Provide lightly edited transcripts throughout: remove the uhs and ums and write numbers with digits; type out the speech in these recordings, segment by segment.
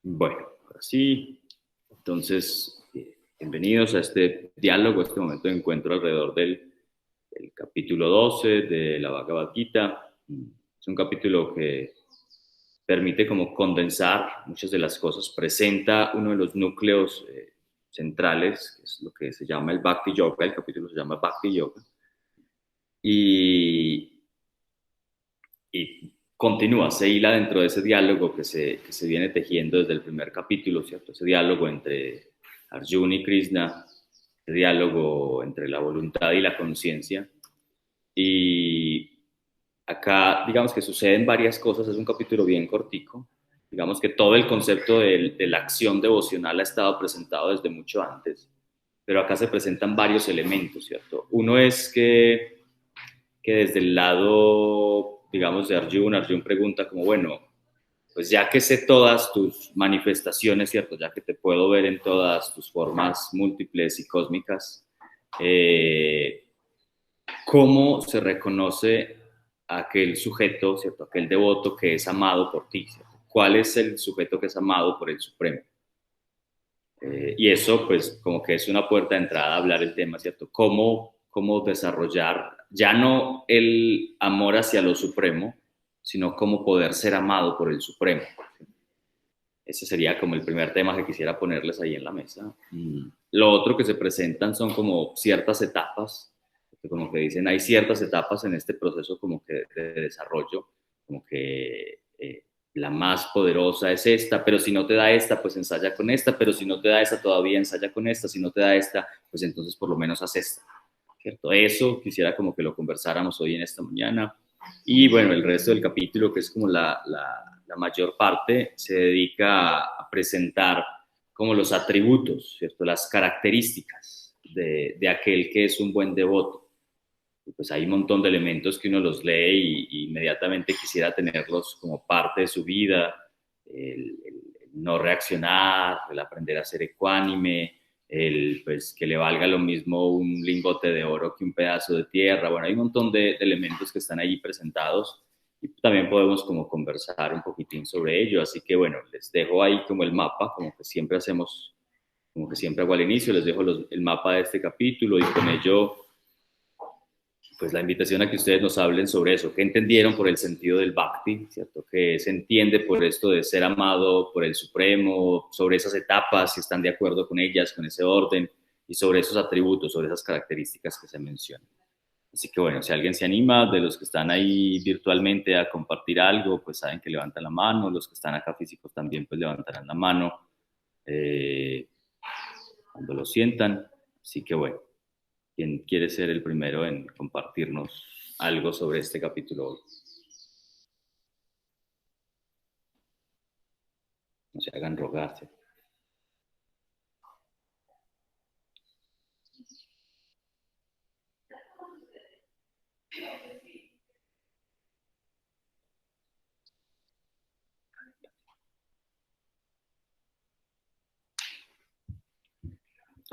Bueno, ahora sí, entonces, bienvenidos a este diálogo, a este momento de encuentro alrededor del capítulo 12 de la Bhagavad Gita. Es un capítulo que permite como condensar muchas de las cosas, presenta uno de los núcleos centrales, que es lo que se llama el Bhakti Yoga. El capítulo se llama Bhakti Yoga, y, y continúa, se hila dentro de ese diálogo que se viene tejiendo desde el primer capítulo, ¿cierto? Ese diálogo entre Arjuna y Krishna, ese diálogo entre la voluntad y la conciencia. Y acá, digamos que suceden varias cosas, es un capítulo bien cortico. Digamos que todo el concepto de la acción devocional ha estado presentado desde mucho antes, pero acá se presentan varios elementos, ¿cierto? Uno es que desde el lado, digamos, de Arjuna, Arjuna pregunta como, bueno, pues ya que sé todas tus manifestaciones, ¿cierto? Ya que te puedo ver en todas tus formas múltiples y cósmicas, eh, ¿cómo se reconoce a aquel sujeto, ¿cierto? Aquel devoto que es amado por ti, ¿cierto? ¿Cuál es el sujeto que es amado por el Supremo? Y eso, pues, como que es una puerta de entrada a hablar el tema, ¿cierto? ¿Cómo desarrollar ya no el amor hacia lo supremo, sino cómo poder ser amado por el Supremo? Ese sería como el primer tema que quisiera ponerles ahí en la mesa. Lo otro que se presentan son como ciertas etapas, como que dicen, hay ciertas etapas en este proceso como que de desarrollo, como que la más poderosa es esta, pero si no te da esta, pues ensaya con esta, pero si no te da esta, todavía ensaya con esta, si no te da esta, pues entonces por lo menos haz esta, ¿cierto? Eso quisiera como que lo conversáramos hoy en esta mañana. Y bueno, el resto del capítulo, que es como la mayor parte, se dedica a presentar como los atributos, ¿cierto? Las características de aquel que es un buen devoto. Y pues hay un montón de elementos que uno los lee y inmediatamente quisiera tenerlos como parte de su vida, el no reaccionar, el aprender a ser ecuánime, el pues que le valga lo mismo un lingote de oro que un pedazo de tierra. Bueno, hay un montón de elementos que están ahí presentados y también podemos como conversar un poquitín sobre ello. Así que bueno, les dejo ahí como el mapa, como que siempre hacemos, como que siempre hago al inicio, les dejo el mapa de este capítulo y con ello pues la invitación a que ustedes nos hablen sobre eso, qué entendieron por el sentido del bhakti, ¿cierto? ¿Qué se entiende por esto de ser amado por el Supremo, sobre esas etapas, si están de acuerdo con ellas, con ese orden, y sobre esos atributos, sobre esas características que se mencionan. Así que bueno, si alguien se anima, de los que están ahí virtualmente a compartir algo, pues saben que levantan la mano, los que están acá físicos también pues levantarán la mano eh, cuando lo sientan. Así que bueno. ¿Quién quiere ser el primero en compartirnos algo sobre este capítulo hoy? No se hagan rogarse.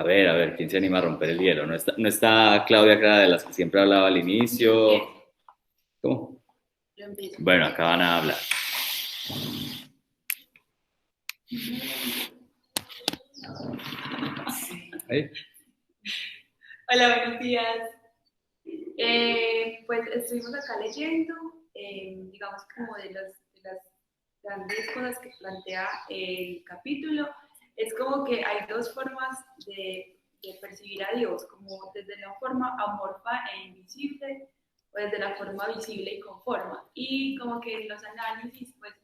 A ver, ¿quién se anima a romper el hielo? No está Claudia, que era de las que siempre hablaba al inicio. ¿Cómo? Bueno, acá van a hablar. ¿Eh? Hola, buenos días. Pues estuvimos acá leyendo, digamos, como de las grandes cosas que plantea el capítulo. Es como que hay dos formas de percibir a Dios, como desde la forma amorfa e invisible o desde la forma visible y con forma. Y como que en los análisis, pues,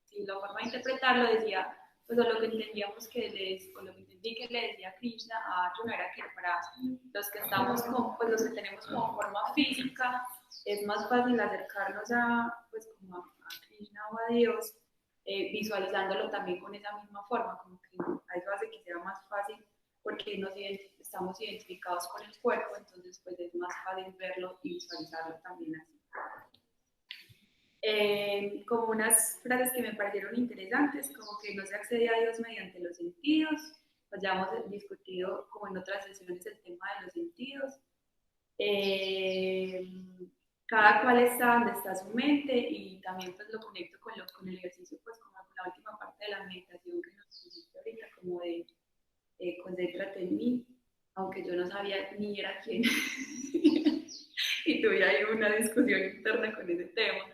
si la forma de interpretarlo decía, pues o lo que entendíamos o lo que entendí que le decía Krishna a Arjuna era que para los que estamos pues los que tenemos como forma física, es más fácil acercarnos pues como a Krishna o a Dios, visualizándolo también con esa misma forma, como que a eso hace que sea más fácil porque estamos identificados con el cuerpo, entonces pues es más fácil verlo y visualizarlo también así. Como unas frases que me parecieron interesantes, como que no se accede a Dios mediante los sentidos, pues ya hemos discutido como en otras sesiones el tema de los sentidos. Eh, Cada cual está donde está su mente y también pues lo conecto con el ejercicio, pues como con la última parte de la meditación que nos pusiste ahorita, como de concéntrate en mí, aunque yo no sabía ni era quién. Y tuve ahí una discusión interna con ese tema.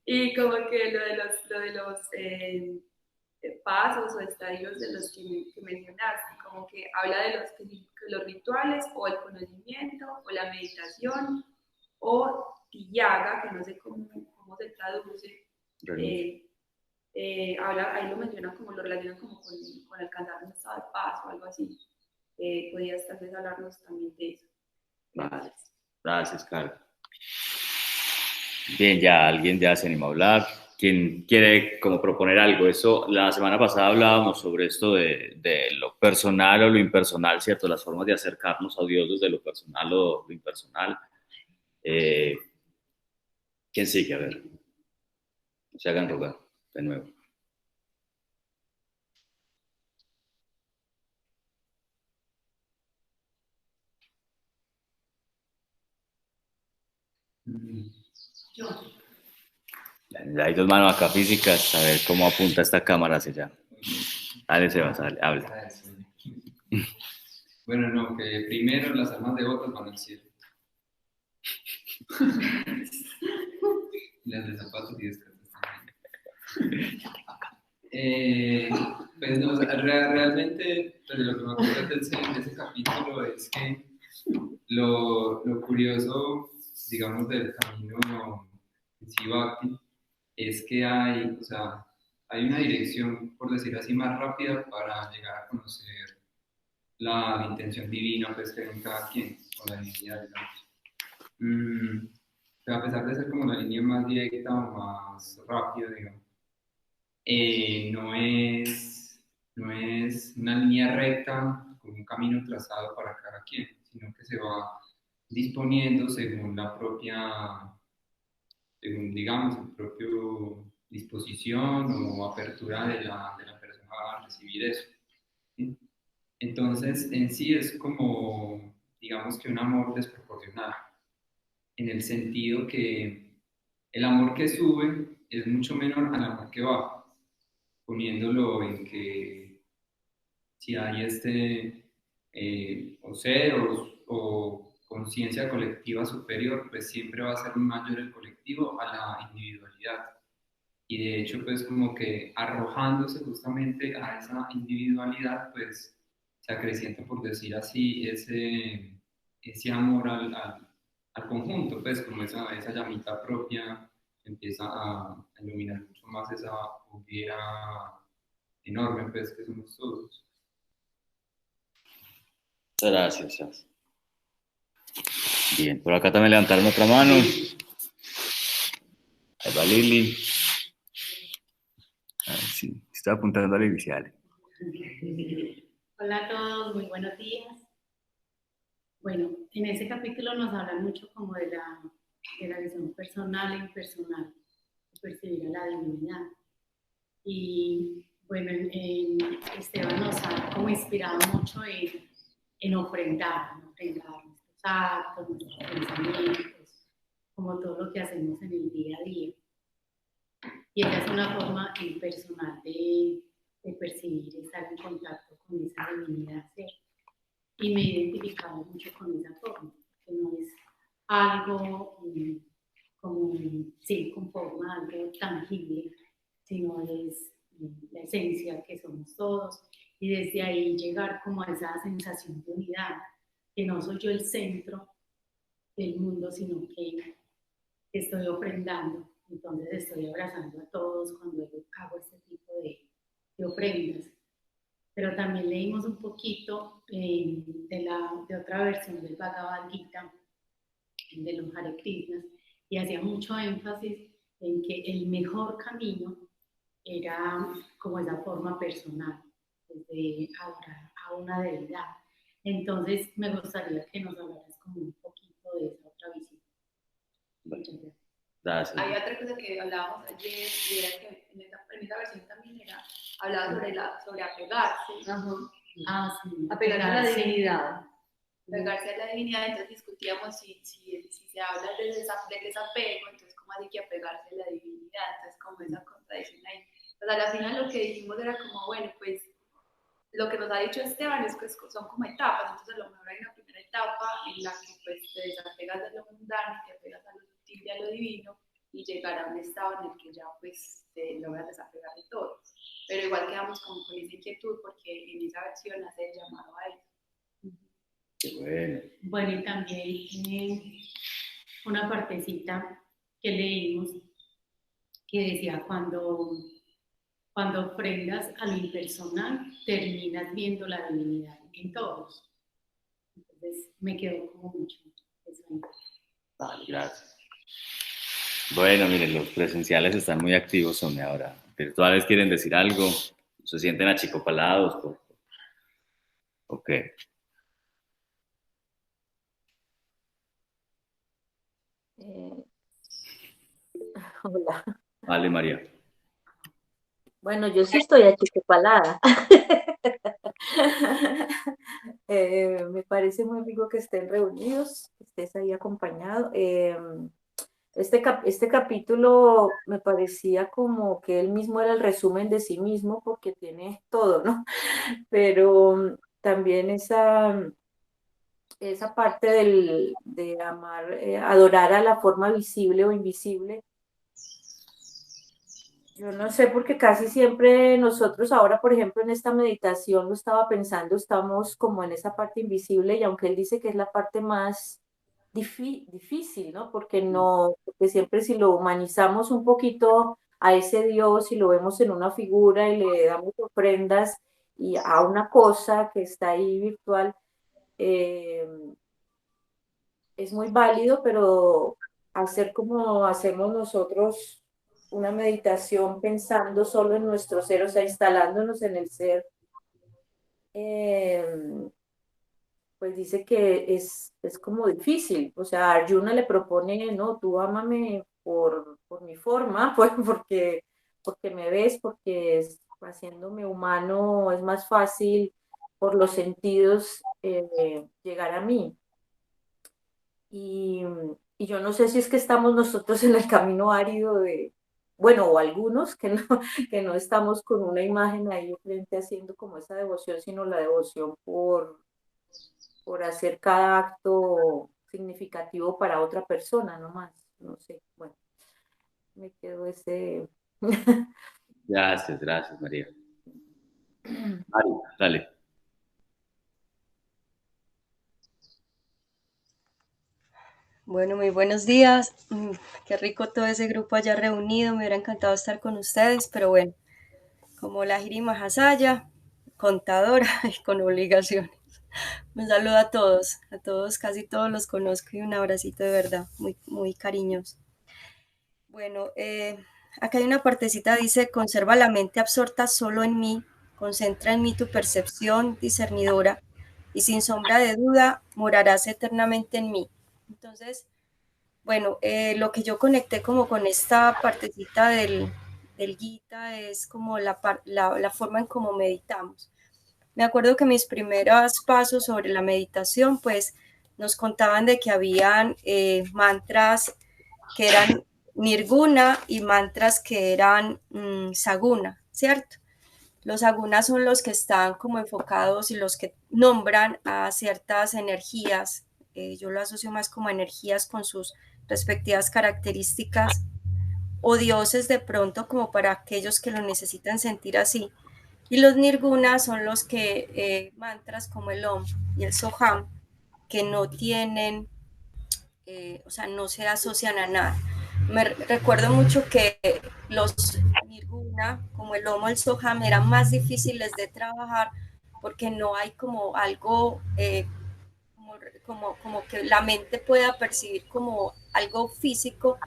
Y como que lo de los pasos o estadios de los que mencionaste, como que habla de los rituales o el conocimiento o la meditación o tiyaga, que no sé cómo se traduce, ahí lo mencionan como lo relacionan como con alcanzar un estado de paz o algo así. Podrías tal vez hablarnos también de eso. Vale. Gracias, Carlos. Bien, ya alguien ya se animó a hablar. ¿Quién quiere como proponer algo? Eso, la semana pasada hablábamos sobre esto de lo personal o lo impersonal, ¿cierto? Las formas de acercarnos a Dios desde lo personal o lo impersonal. ¿Quién sigue? A ver, se hagan rogar de nuevo. Yo. Hay dos manos acá físicas, a ver cómo apunta esta cámara hacia allá. Dale, Sebas, dale, habla. Bueno, no, que primero las almas devotas van al cielo. Las de zapatos y descalzos también. Pues no, o sea, realmente pues, lo que me acuerdo de ese capítulo es que lo curioso, digamos, del camino Sivakti es que hay, o sea, hay una dirección, por decir así, más rápida para llegar a conocer la intención divina pues, que hay en cada quien, o la divinidad, digamos. Pero a pesar de ser como la línea más directa o más rápida, digamos, no es una línea recta con un camino trazado para cada quien, sino que se va disponiendo según la propia, según digamos, el propio disposición o apertura de la persona a recibir eso. ¿Sí? Entonces, en sí es como, digamos que un amor desproporcionado, en el sentido que el amor que sube es mucho menor al amor que baja, poniéndolo en que si hay o ser o conciencia colectiva superior, pues siempre va a ser mayor el colectivo a la individualidad. Y de hecho, pues como que arrojándose justamente a esa individualidad, pues se acrecienta, por decir así, ese amor al conjunto, pues como esa llamita propia empieza a iluminar mucho más esa hoguera enorme, pues que somos todos. Gracias, Sebas. Bien, por acá también levantaron otra mano. Ahí va Lili. Sí, está apuntando a la inicial. Hola a todos, muy buenos días. Bueno, en ese capítulo nos hablan mucho como de la visión personal e impersonal, de percibir a la divinidad. Y bueno, Esteban nos ha como inspirado mucho en ofrendar nuestros actos, nuestros pensamientos, como todo lo que hacemos en el día a día. Y esa es una forma impersonal de percibir, estar en contacto con esa divinidad, ¿cierto? Y me he identificado mucho con esa forma, que no es algo como, sí, con forma, algo tangible, sino es la esencia que somos todos, y desde ahí llegar como a esa sensación de unidad, que no soy yo el centro del mundo, sino que estoy ofrendando, entonces estoy abrazando a todos cuando hago este tipo de ofrendas. Pero también leímos un poquito de otra versión del Bhagavad Gita, de los Hare Krishnas, y hacía mucho énfasis en que el mejor camino era como esa forma personal, de adorar a una deidad. Entonces me gustaría que nos hablaras como un poquito de esa otra visión. Muchas gracias. Gracias. Hay otra cosa que hablábamos ayer y era que en esa versión también hablaba sobre apegarse. Sí. Apegarse a la divinidad. Apegarse a la divinidad, entonces discutíamos si se habla del desapego, entonces cómo hay que apegarse a la divinidad, entonces como esa contradicción ahí. pues a la final lo que dijimos era como, bueno, pues lo que nos ha dicho Esteban es que son como etapas, entonces a lo mejor hay una primera etapa en la que pues te desapegas de lo mundano, te apegas a lo sutil y a lo divino, y llegar a un estado en el que ya pues te logras desapegar de todo. Pero igual quedamos como con esa inquietud porque en esa versión hace el llamado a eso. Qué bueno. Bueno, y también una partecita que leímos que decía, cuando ofrendas a lo impersonal, terminas viendo la divinidad en todos. Entonces me quedó como mucho eso. Vale, gracias. Bueno, miren, los presenciales están muy activos, son ahora. ¿Virtuales quieren decir algo? ¿Se sienten achicopalados? Ok. Hola. Vale, María. Bueno, yo sí estoy achicopalada. Me parece muy rico que estén reunidos, que estés ahí acompañado. Este capítulo me parecía como que él mismo era el resumen de sí mismo porque tiene todo, ¿no? Pero también esa parte de amar, adorar a la forma visible o invisible. Yo no sé, porque casi siempre nosotros ahora, por ejemplo, en esta meditación lo estaba pensando, estamos como en esa parte invisible y aunque él dice que es la parte más difícil, ¿no? Porque siempre si lo humanizamos un poquito a ese Dios y lo vemos en una figura y le damos ofrendas y a una cosa que está ahí virtual, eh, es muy válido, pero hacer como hacemos nosotros una meditación pensando solo en nuestro ser, o sea, instalándonos en el ser, eh, pues dice que es como difícil. O sea, Arjuna le propone, no, tú ámame por mi forma, porque me ves, haciéndome humano es más fácil por los sentidos llegar a mí. Y, y yo no sé si es que estamos nosotros en el camino árido bueno, o algunos que no estamos con una imagen ahí frente haciendo como esa devoción, sino la devoción por hacer cada acto significativo para otra persona, no más. No sé, bueno, me quedo ese... Gracias, María. Vale, dale. Bueno, muy buenos días. Qué rico todo ese grupo allá reunido. Me hubiera encantado estar con ustedes, pero bueno, como la Jiri Mahasaya, contadora y con obligaciones. Un saludo a todos, casi todos los conozco y un abracito de verdad, muy, muy cariñoso. Bueno, acá hay una partecita, dice, conserva la mente absorta solo en mí, concentra en mí tu percepción discernidora y sin sombra de duda morarás eternamente en mí. Entonces, bueno, lo que yo conecté como con esta partecita del Gita es como la forma en cómo meditamos. Me acuerdo que mis primeros pasos sobre la meditación, pues nos contaban de que habían mantras que eran nirguna y mantras que eran saguna, ¿cierto? Los sagunas son los que están como enfocados y los que nombran a ciertas energías. Yo lo asocio más como energías con sus respectivas características o dioses de pronto como para aquellos que lo necesitan sentir así. Y los nirguna son los que mantras como el Om y el Soham, que no tienen, o sea, no se asocian a nada. Recuerdo mucho que los nirguna, como el Om o el Soham, eran más difíciles de trabajar porque no hay como algo como que la mente pueda percibir como algo físico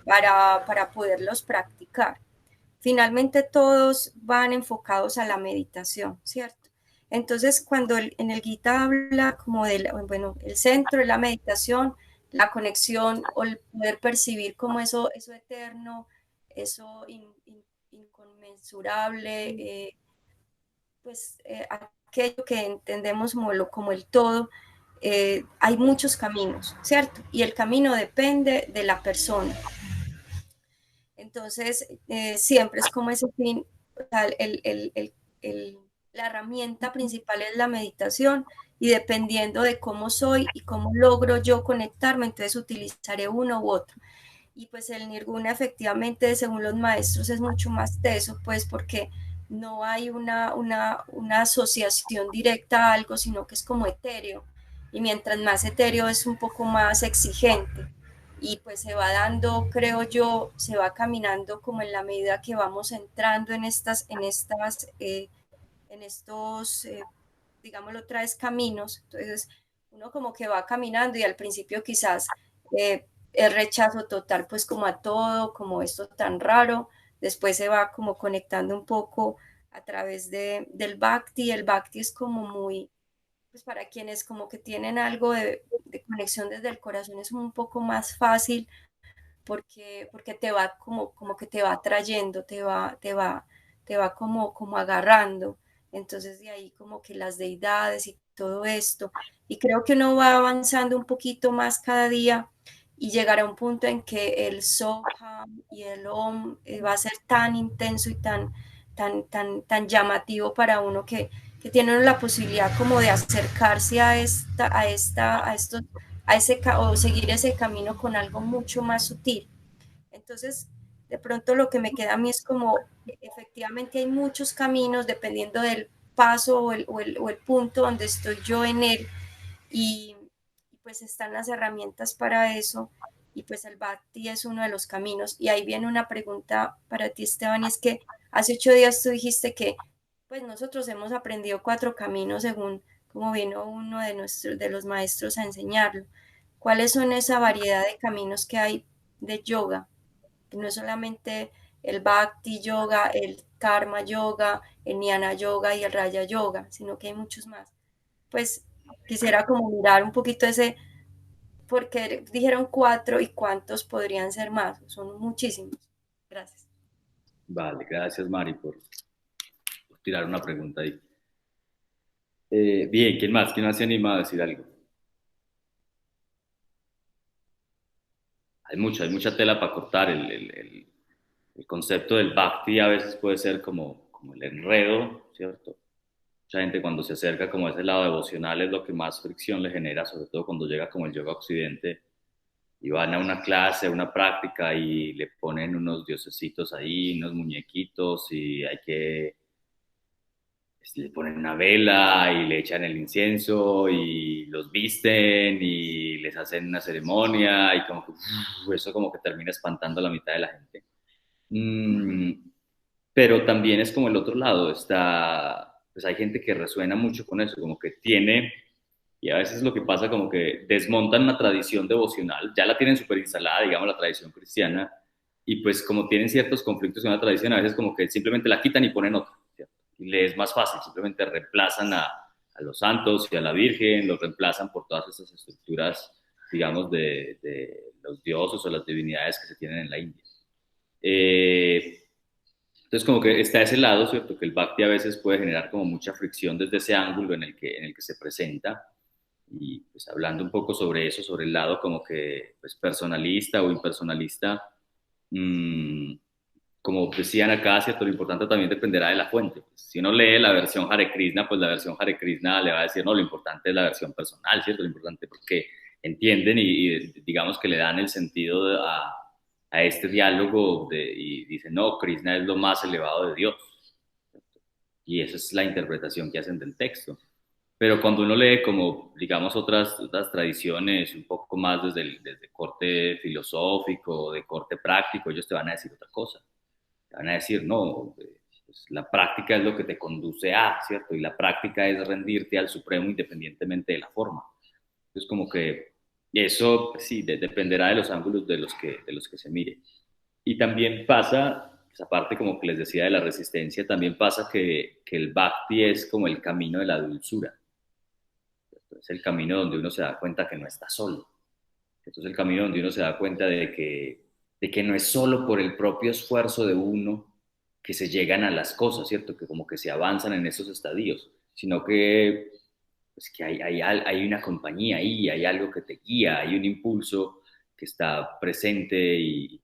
para poderlos practicar. Finalmente todos van enfocados a la meditación, ¿cierto? Entonces cuando en el Gita habla como de, bueno, el centro de la meditación, la conexión o el poder percibir como eso eterno, eso inconmensurable, pues aquello que entendemos como el todo, hay muchos caminos, ¿cierto? Y el camino depende de la persona. Entonces, siempre es como ese fin o sea, la herramienta principal es la meditación y dependiendo de cómo soy y cómo logro yo conectarme, entonces utilizaré uno u otro. Y pues el nirguna efectivamente, según los maestros, es mucho más teso, pues porque no hay una asociación directa a algo, sino que es como etéreo. Y mientras más etéreo es un poco más exigente. Y pues se va dando, creo yo, se va caminando como en la medida que vamos entrando en estos, digámoslo otra vez, caminos. Entonces, uno como que va caminando y al principio quizás el rechazo total, pues como a todo, como esto tan raro. Después se va como conectando un poco a través del Bhakti. El Bhakti es como muy, pues para quienes como que tienen algo de conexión desde el corazón es un poco más fácil porque te va como que te va trayendo, te va como agarrando. Entonces de ahí como que las deidades y todo esto. Y creo que uno va avanzando un poquito más cada día y llegará a un punto en que el Soham y el Om va a ser tan intenso y tan llamativo para uno que tiene uno la posibilidad como de acercarse o seguir ese camino con algo mucho más sutil. Entonces, de pronto lo que me queda a mí es como, efectivamente hay muchos caminos dependiendo del paso o el punto donde estoy yo en él y pues están las herramientas para eso y pues el Bhakti es uno de los caminos. Y ahí viene una pregunta para ti, Esteban, y es que hace 8 días tú dijiste que pues nosotros hemos aprendido 4 caminos según como vino uno de los maestros a enseñarlo. ¿Cuáles son esa variedad de caminos que hay de yoga? Que no es solamente el Bhakti Yoga, el Karma Yoga, el Jnana Yoga y el Raya Yoga, sino que hay muchos más. Pues quisiera como mirar un poquito ese, porque dijeron 4 y cuántos podrían ser más, son muchísimos. Gracias. Vale, gracias Mari por tirar una pregunta ahí. Bien, ¿quién más? ¿Quién más se anima a decir algo? Hay mucha tela para cortar. El concepto del bhakti a veces puede ser como el enredo, ¿cierto? Mucha gente cuando se acerca como a ese lado devocional es lo que más fricción le genera, sobre todo cuando llega como el yoga occidente y van a una clase, a una práctica y le ponen unos diosesitos ahí, unos muñequitos y hay que le ponen una vela y le echan el incienso y los visten y les hacen una ceremonia y como que eso como que termina espantando a la mitad de la gente. Mm, pero también es como el otro lado, pues hay gente que resuena mucho con eso, como que tiene, y a veces lo que pasa como que desmontan una tradición devocional, ya la tienen súper instalada, digamos, la tradición cristiana, y pues como tienen ciertos conflictos en la tradición, a veces como que simplemente la quitan y ponen otra, ¿cierto? Y les es más fácil, simplemente reemplazan a los santos y a la Virgen, los reemplazan por todas esas estructuras, digamos, de los dioses o las divinidades que se tienen en la India. Entonces, como que está ese lado, ¿cierto? Que el Bhakti a veces puede generar como mucha fricción desde ese ángulo en el que se presenta. Y pues hablando un poco sobre eso, sobre el lado como que pues, personalista o impersonalista, mmm, como decían acá, ¿cierto? Lo importante también dependerá de la fuente. Pues, si uno lee la versión Hare Krishna, pues la versión Hare Krishna le va a decir, no, lo importante es la versión personal, ¿cierto? Lo importante porque entienden y digamos que le dan el sentido a este diálogo y dicen, no, Krishna es lo más elevado de Dios. Y esa es la interpretación que hacen del texto. Pero cuando uno lee como, digamos, otras tradiciones un poco más desde corte filosófico, de corte práctico, ellos te van a decir otra cosa. Te van a decir, no, pues la práctica es lo que te conduce a, ¿cierto? Y la práctica es rendirte al Supremo independientemente de la forma. Entonces, como que eso, pues sí, dependerá de los ángulos de los que se mire. Y también pasa, esa parte como que les decía de la resistencia, también pasa que el bhakti es como el camino de la dulzura. Es el camino donde uno se da cuenta que no está solo. Esto es el camino donde uno se da cuenta de que no es solo por el propio esfuerzo de uno que se llegan a las cosas, ¿cierto? Que como que se avanzan en esos estadios, sino que, pues que hay una compañía ahí, hay algo que te guía, hay un impulso que está presente y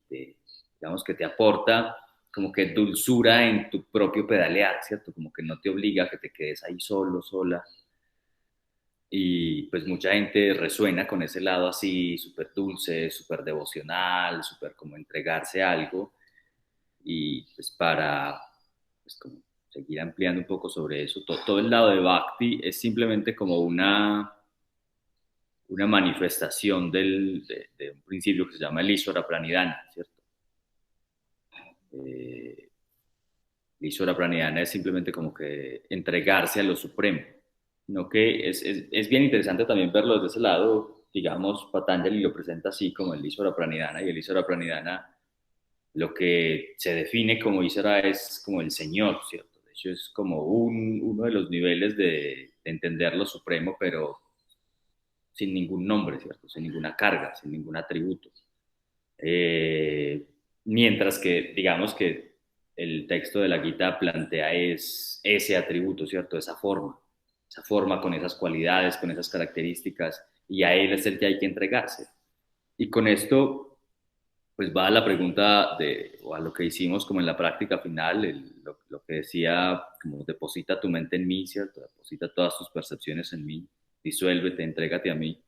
digamos que te aporta como que dulzura en tu propio pedalear, ¿cierto? Como que no te obliga a que te quedes ahí solo, sola. Y pues mucha gente resuena con ese lado así, súper dulce, súper devocional, súper como entregarse a algo. Y pues para pues como seguir ampliando un poco sobre eso, todo el lado de Bhakti es simplemente como una manifestación de un principio que se llama el Isvara Pranidhana, ¿cierto? El Isvara Pranidhana es simplemente como que entregarse a lo supremo, ¿no? Que es bien interesante también verlo desde ese lado. Digamos, Patanjali lo presenta así como el Isvara Pranidhana, y el Isvara Pranidhana lo que se define como Isvara es como el Señor, ¿cierto? De hecho, es como uno de los niveles de entender lo supremo, pero sin ningún nombre, ¿cierto? Sin ninguna carga, sin ningún atributo. Eh, Mientras que, digamos que el texto de la Gita plantea es ese atributo, ¿cierto? Esa forma con esas cualidades, con esas características, y a él es el que hay que entregarse. Y con esto, pues va a la pregunta o a lo que hicimos como en la práctica final, lo que decía, como deposita tu mente en mí, ¿cierto? Deposita todas tus percepciones en mí, disuélvete, entrégate a mí.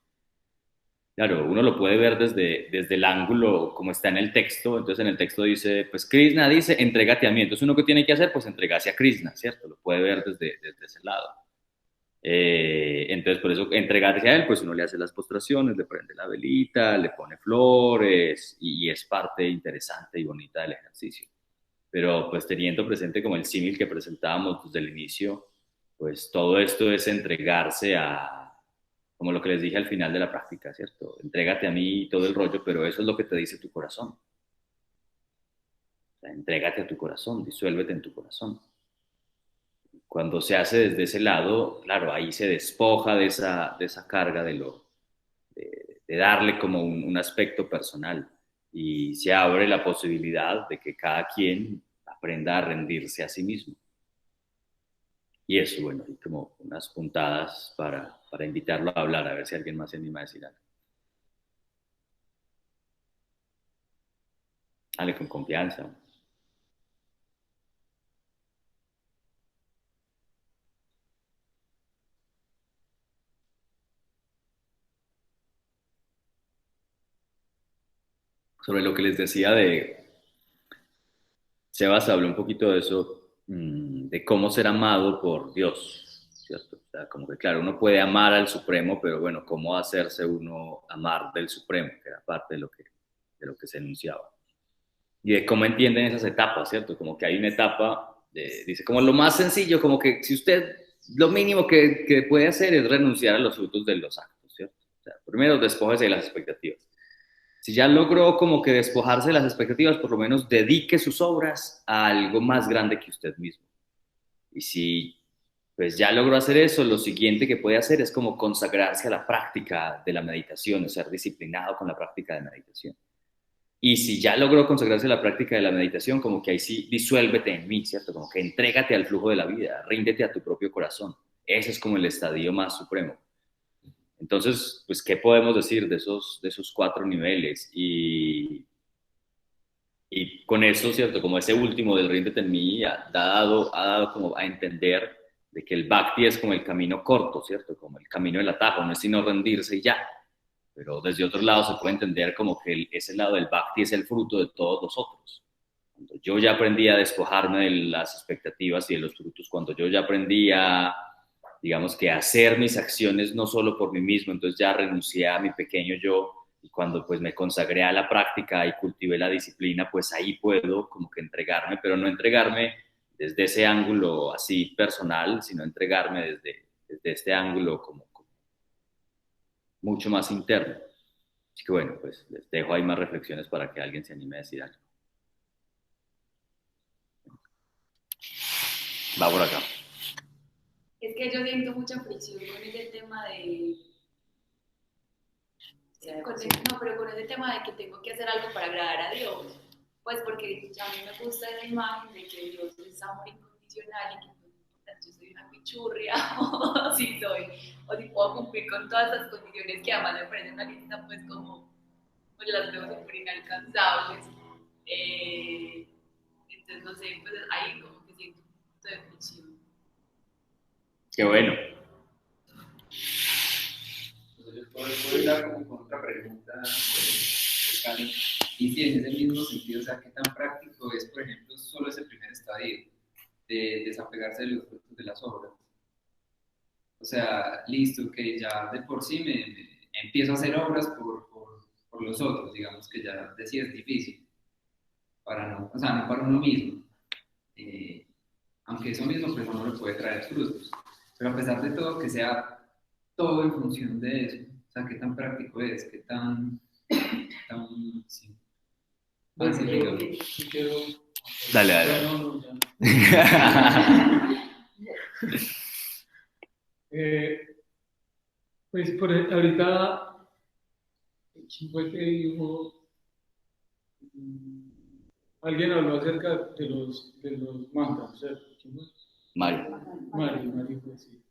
Claro, uno lo puede ver desde el ángulo como está en el texto. Entonces en el texto dice, pues Krishna dice, entrégate a mí. Entonces uno que tiene que hacer, pues entregarse a Krishna, ¿cierto? Lo puede ver desde ese lado. Entonces por eso entregarse a él, pues uno le hace las postraciones, le prende la velita, le pone flores y es parte interesante y bonita del ejercicio. Pero pues teniendo presente como el símil que presentábamos desde el inicio, pues todo esto es entregarse como lo que les dije al final de la práctica, ¿cierto? Entrégate a mí y todo el rollo, pero eso es lo que te dice tu corazón. O sea, entrégate a tu corazón, disuélvete en tu corazón. Cuando se hace desde ese lado, claro, ahí se despoja de esa carga de darle como un aspecto personal, y se abre la posibilidad de que cada quien aprenda a rendirse a sí mismo. Y eso, bueno, hay como unas puntadas para invitarlo a hablar, a ver si alguien más se anima a decir algo. Dale con confianza. Sobre lo que les decía Sebas habló un poquito de eso, de cómo ser amado por Dios, ¿cierto? O sea, como que claro, uno puede amar al Supremo, pero bueno, cómo hacerse uno amar del Supremo, que era parte de lo que se enunciaba. Y de cómo entienden esas etapas, ¿cierto? Como que hay una etapa, dice, como lo más sencillo, como que si usted, lo mínimo que puede hacer es renunciar a los frutos de los actos, ¿cierto? O sea, primero despójese de las expectativas. Si ya logró como que despojarse de las expectativas, por lo menos dedique sus obras a algo más grande que usted mismo. Y si pues ya logró hacer eso, lo siguiente que puede hacer es como consagrarse a la práctica de la meditación, o ser disciplinado con la práctica de meditación. Y si ya logró consagrarse a la práctica de la meditación, como que ahí sí, disuélvete en mí, ¿cierto? Como que entrégate al flujo de la vida, ríndete a tu propio corazón. Ese es como el estadio más supremo. Entonces, pues, ¿qué podemos decir de esos 4 niveles? Y con eso, ¿cierto? Como ese último del ríndete en mí ha dado como a entender de que el bhakti es como el camino corto, ¿cierto? Como el camino del atajo, no es sino rendirse y ya. Pero desde otro lado se puede entender como que ese lado del bhakti es el fruto de todos los otros. Cuando yo ya aprendí a despojarme de las expectativas y de los frutos, cuando yo ya aprendí a, digamos que hacer mis acciones no solo por mí mismo, entonces ya renuncié a mi pequeño yo, y cuando pues me consagré a la práctica y cultivé la disciplina, pues ahí puedo como que entregarme, pero no entregarme desde ese ángulo así personal, sino entregarme desde este ángulo como mucho más interno. Así que bueno, pues les dejo ahí más reflexiones para que alguien se anime a decir algo. Va por acá. Es que yo siento mucha fricción con ese tema no, pero con ese tema de que tengo que hacer algo para agradar a Dios. Pues porque a mí me gusta esa imagen de que Dios es amor incondicional y que pues, yo soy una pichurria o si puedo cumplir con todas las condiciones que además me parecen una lista pues como pues las veo súper inalcanzables. Entonces no sé, pues ahí como que siento un punto de conexión. Qué bueno. Entonces, puedo ir a como con otra pregunta de Karen. Y si en ese mismo sentido, o sea, ¿qué tan práctico es, por ejemplo, solo ese primer estadio de desapegarse de los frutos de las obras? O sea, listo, que ya de por sí me empiezo a hacer obras por los otros, digamos que ya de sí es difícil, para no, o sea, no para uno mismo. Aunque eso mismo pues no le puede traer frutos. Pero a pesar de todo, que sea todo en función de eso, o sea, qué tan práctico es, qué tan sí, Bueno, fácil, yo digamos. sí quiero... Dale, dale. Ya no, ya. Pues ahorita, ¿quién fue que dijo? Mm, Alguien habló acerca de los mantras, ¿cierto? ¿Quién fue? Mario. Mario fue, sí.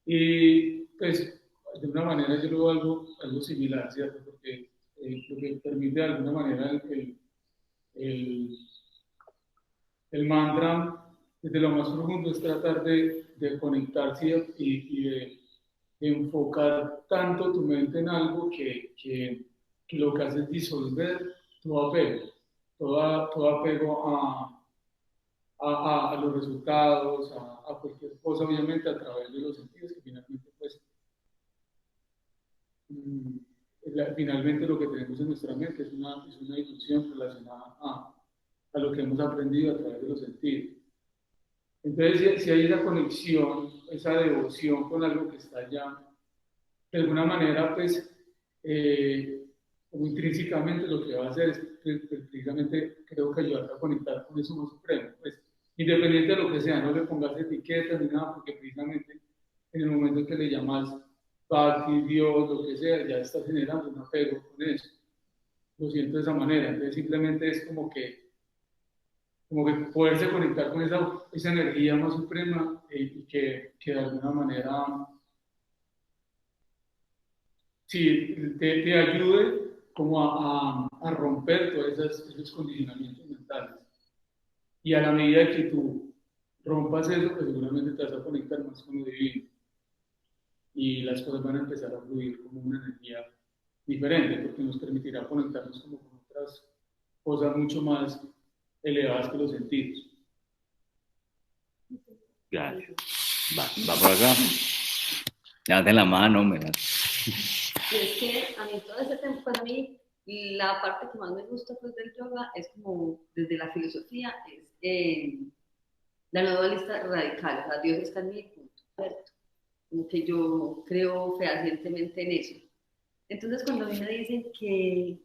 Y pues, de una manera yo lo veo algo similar, ¿cierto? Porque lo que permite de alguna manera el, el mantra, desde lo más profundo, es tratar de conectarse y de enfocar tanto tu mente en algo que lo que hace es disolver todo apego a los resultados, a cualquier cosa, obviamente a través de los sentidos, que finalmente, pues, mm, finalmente lo que tenemos en nuestra mente es una ilusión relacionada a lo que hemos aprendido a través de los sentidos. Entonces, si hay esa conexión, esa devoción con algo que está allá, de alguna manera, pues, como intrínsecamente lo que va a hacer es precisamente, creo que ayudarte a conectar con eso más supremo. Pues, independiente de lo que sea, no le pongas etiquetas ni nada, porque precisamente en el momento que le llamas Bhakti, Dios, lo que sea, ya estás generando un apego con eso. Lo siento de esa manera. Entonces, simplemente es como que poderse conectar con esa energía más suprema y que de alguna manera sí, te ayude como a romper todos esos condicionamientos mentales. Y a la medida que tú rompas eso, pues seguramente te vas a conectar más con lo divino. Y las cosas van a empezar a fluir como una energía diferente, porque nos permitirá conectarnos como con otras cosas mucho más elevadas que los sentidos. Claro. Va por acá. Levanten la mano, mira. Y es que a mí todo ese tiempo, pues a mí la parte que más me gusta pues del yoga es como desde la filosofía, es la no dualista radical, o sea, Dios está en mi punto, ¿cierto? Como que yo creo fehacientemente en eso. Entonces cuando a mí me dicen que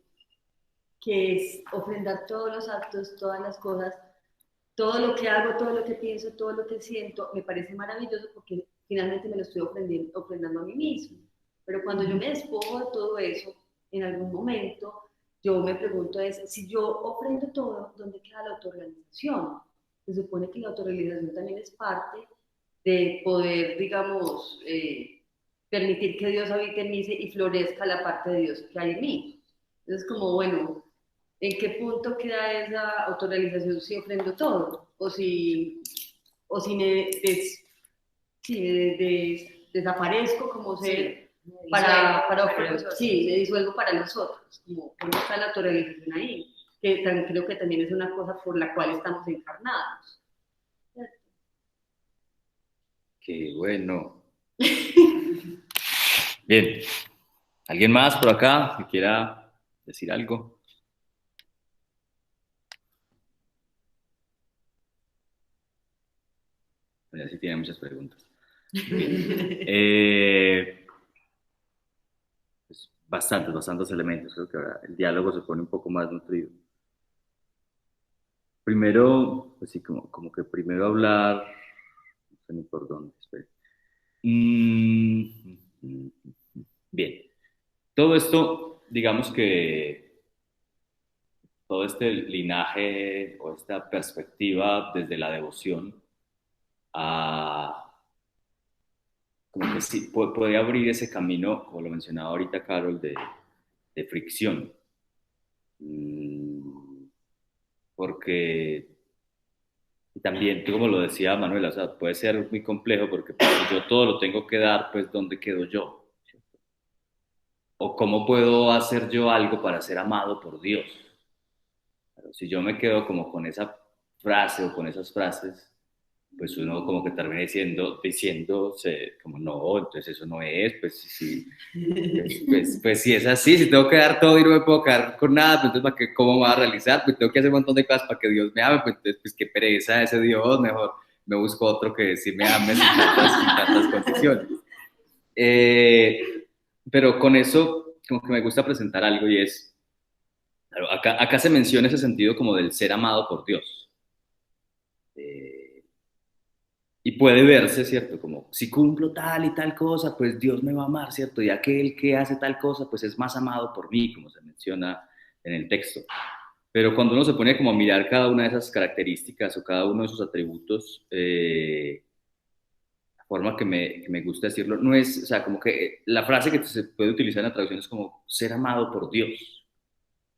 es ofrendar todos los actos, todas las cosas, todo lo que hago, todo lo que pienso, todo lo que siento, me parece maravilloso porque finalmente me lo estoy ofrendando a mí mismo. Pero cuando yo me despojo de todo eso, en algún momento, yo me pregunto si yo ofrendo todo, ¿dónde queda la autorrealización? Se supone que la autorrealización también es parte de poder, digamos, permitir que Dios habite en mí y florezca la parte de Dios que hay en mí. Entonces, como, bueno, ¿en qué punto queda esa autorrealización si ofrendo todo? O si me, desaparezco como ser sí, me disuelvo para los otros. Como, ¿cómo está la autorrealización ahí? Que creo que también es una cosa por la cual estamos encarnados. Qué bueno. Bien. ¿Alguien más por acá que quiera decir algo? Pues sí tiene muchas preguntas. Bien. Pues bastantes elementos. Creo que ahora el diálogo se pone un poco más nutrido. Primero, pues sí, como que primero hablar, no sé ni por dónde, espera. Bien. Todo esto, digamos que todo este linaje o esta perspectiva desde la devoción, como que sí, puede abrir ese camino, como lo mencionaba ahorita Carol, de fricción. Porque Y también, como lo decía Manuela, o sea, puede ser muy complejo porque pues, si yo todo lo tengo que dar, pues ¿dónde quedo yo? ¿O cómo puedo hacer yo algo para ser amado por Dios? Pero si yo me quedo como con esa frase o con esas frases, pues uno como que termina diciéndose como no, entonces eso no es, pues sí, pues si es así, si tengo que dar todo y no me puedo quedar con nada, pues entonces ¿para qué, cómo me voy a realizar? Pues tengo que hacer un montón de cosas para que Dios me ame, pues entonces pues qué pereza ese Dios, mejor me busco otro que sí me ame sin tantas condiciones. Pero con eso como que me gusta presentar algo y es, claro, acá se menciona ese sentido como del ser amado por Dios. Eh, y puede verse, ¿cierto? Como si cumplo tal y tal cosa, pues Dios me va a amar, ¿cierto? Y aquel que hace tal cosa, pues es más amado por mí, como se menciona en el texto. Pero cuando uno se pone como a mirar cada una de esas características o cada uno de esos atributos, la forma que me gusta decirlo, no es, o sea, como que la frase que se puede utilizar en la traducción es como ser amado por Dios.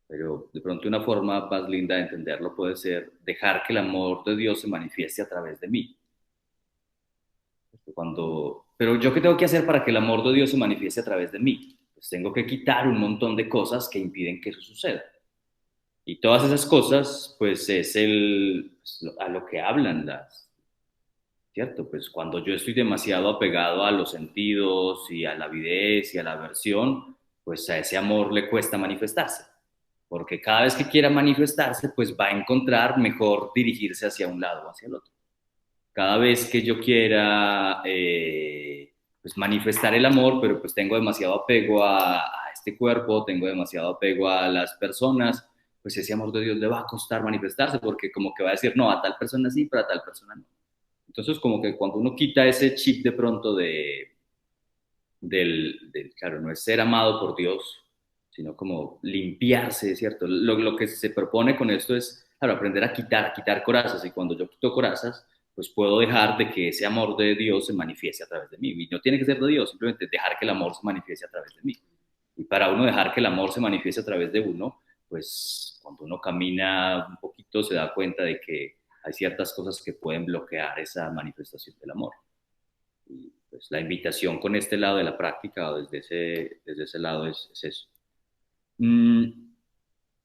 Pero de pronto una forma más linda de entenderlo puede ser dejar que el amor de Dios se manifieste a través de mí. Pero yo qué tengo que hacer para que el amor de Dios se manifieste a través de mí? Pues tengo que quitar un montón de cosas que impiden que eso suceda. Y todas esas cosas, pues es a lo que hablan ¿cierto? Pues cuando yo estoy demasiado apegado a los sentidos y a la avidez y a la aversión, pues a ese amor le cuesta manifestarse. Porque cada vez que quiera manifestarse, pues va a encontrar mejor dirigirse hacia un lado o hacia el otro. Cada vez que yo quiera pues manifestar el amor, pero pues tengo demasiado apego a este cuerpo, tengo demasiado apego a las personas, pues ese amor de Dios le va a costar manifestarse porque como que va a decir, no, a tal persona sí, pero a tal persona no. Entonces como que cuando uno quita ese chip de pronto claro, no es ser amado por Dios, sino como limpiarse, ¿cierto? Lo que se propone con esto es, claro, aprender a quitar corazas, y cuando yo quito corazas, pues puedo dejar de que ese amor de Dios se manifieste a través de mí. Y no tiene que ser de Dios, simplemente dejar que el amor se manifieste a través de mí. Y para uno dejar que el amor se manifieste a través de uno, pues cuando uno camina un poquito se da cuenta de que hay ciertas cosas que pueden bloquear esa manifestación del amor. Y pues la invitación con este lado de la práctica o desde ese lado es eso. Mm,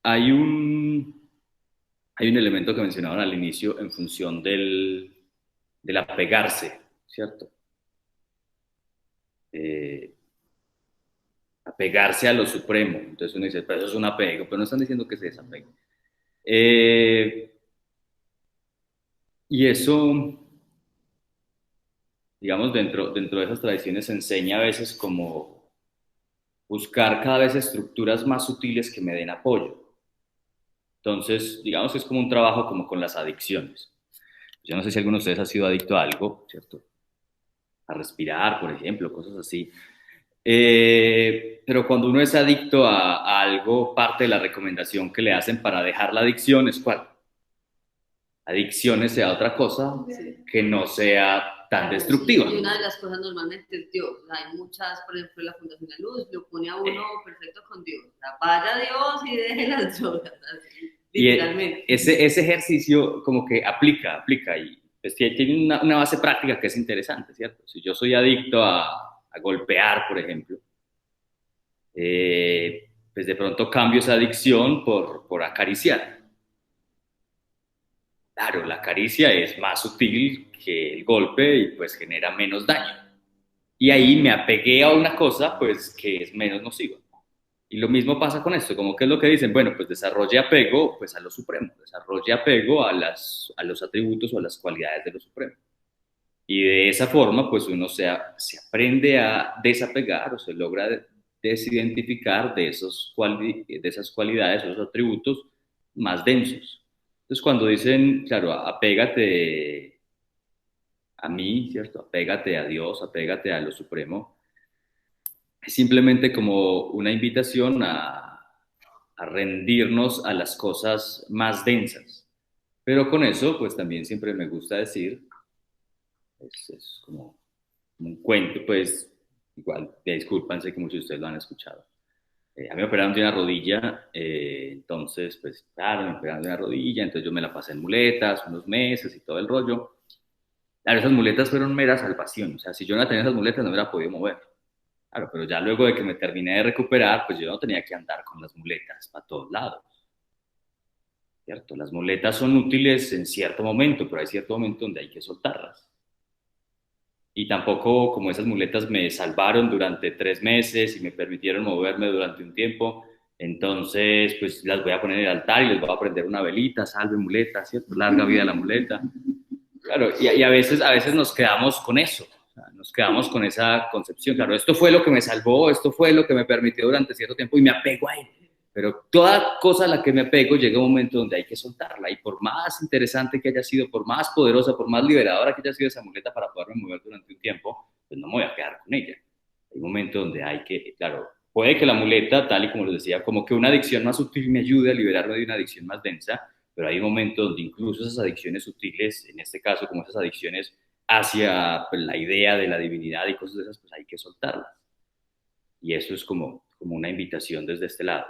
hay hay un elemento que mencionaban al inicio en función del apegarse, ¿cierto? Apegarse a lo supremo. Entonces uno dice, pero eso es un apego, pero no están diciendo que se desapegue. Y eso, digamos, dentro de esas tradiciones se enseña a veces como buscar cada vez estructuras más sutiles que me den apoyo. Entonces, digamos que es como un trabajo como con las adicciones. Yo no sé si alguno de ustedes ha sido adicto a algo, ¿cierto? A respirar, por ejemplo, cosas así. Pero cuando uno es adicto a algo, parte de la recomendación que le hacen para dejar la adicción es ¿cuál? Adicciones sea otra cosa que no sea tan destructiva. Y una de las cosas normalmente es Dios. Hay muchas, por ejemplo, la Fundación de Luz lo pone a uno perfecto con Dios. Vaya Dios y deje las drogas. Así, literalmente. Y ese ejercicio como que aplica y pues, tiene una base práctica que es interesante, ¿cierto? Si yo soy adicto a golpear, por ejemplo, pues de pronto cambio esa adicción por acariciar. Claro, la caricia es más sutil que el golpe y pues genera menos daño. Y ahí me apegué a una cosa pues que es menos nociva. Y lo mismo pasa con esto, como que es lo que dicen, bueno, pues desarrolle apego pues a lo supremo, desarrolle apego a los atributos o a las cualidades de lo supremo. Y de esa forma pues uno se aprende a desapegar o se logra desidentificar de esas cualidades o esos atributos más densos. Entonces, cuando dicen, claro, apégate a mí, ¿cierto? Apégate a Dios, apégate a lo supremo, es simplemente como una invitación a rendirnos a las cosas más densas. Pero con eso, pues también siempre me gusta decir, es como un cuento, pues igual, discúlpanse que muchos de ustedes lo han escuchado, A mí me operaron de una rodilla, entonces, pues claro, me operaron de una rodilla, entonces yo me la pasé en muletas unos meses y todo el rollo. Claro, esas muletas fueron mera salvación, o sea, si yo no tenía esas muletas no me hubiera podido mover. Claro, pero ya luego de que me terminé de recuperar, pues yo no tenía que andar con las muletas para todos lados, ¿cierto? Las muletas son útiles en cierto momento, pero hay cierto momento donde hay que soltarlas. Y tampoco como esas muletas me salvaron durante 3 meses y me permitieron moverme durante un tiempo, entonces pues las voy a poner en el altar y les voy a prender una velita, salve muleta, ¿cierto? Larga vida la muleta. Claro, y a veces nos quedamos con eso, o sea, nos quedamos con esa concepción. Claro, esto fue lo que me salvó, esto fue lo que me permitió durante cierto tiempo y me apego a él. Pero toda cosa a la que me apego llega un momento donde hay que soltarla. Y por más interesante que haya sido, por más poderosa, por más liberadora que haya sido esa muleta para poderme mover durante un tiempo, pues no me voy a quedar con ella. Hay un momento donde hay que, claro, puede que la muleta, tal y como les decía, como que una adicción más sutil me ayude a liberarme de una adicción más densa, pero hay un momento donde incluso esas adicciones sutiles, en este caso como esas adicciones hacia pues, la idea de la divinidad y cosas de esas, pues hay que soltarlas. Y eso es como una invitación desde este lado.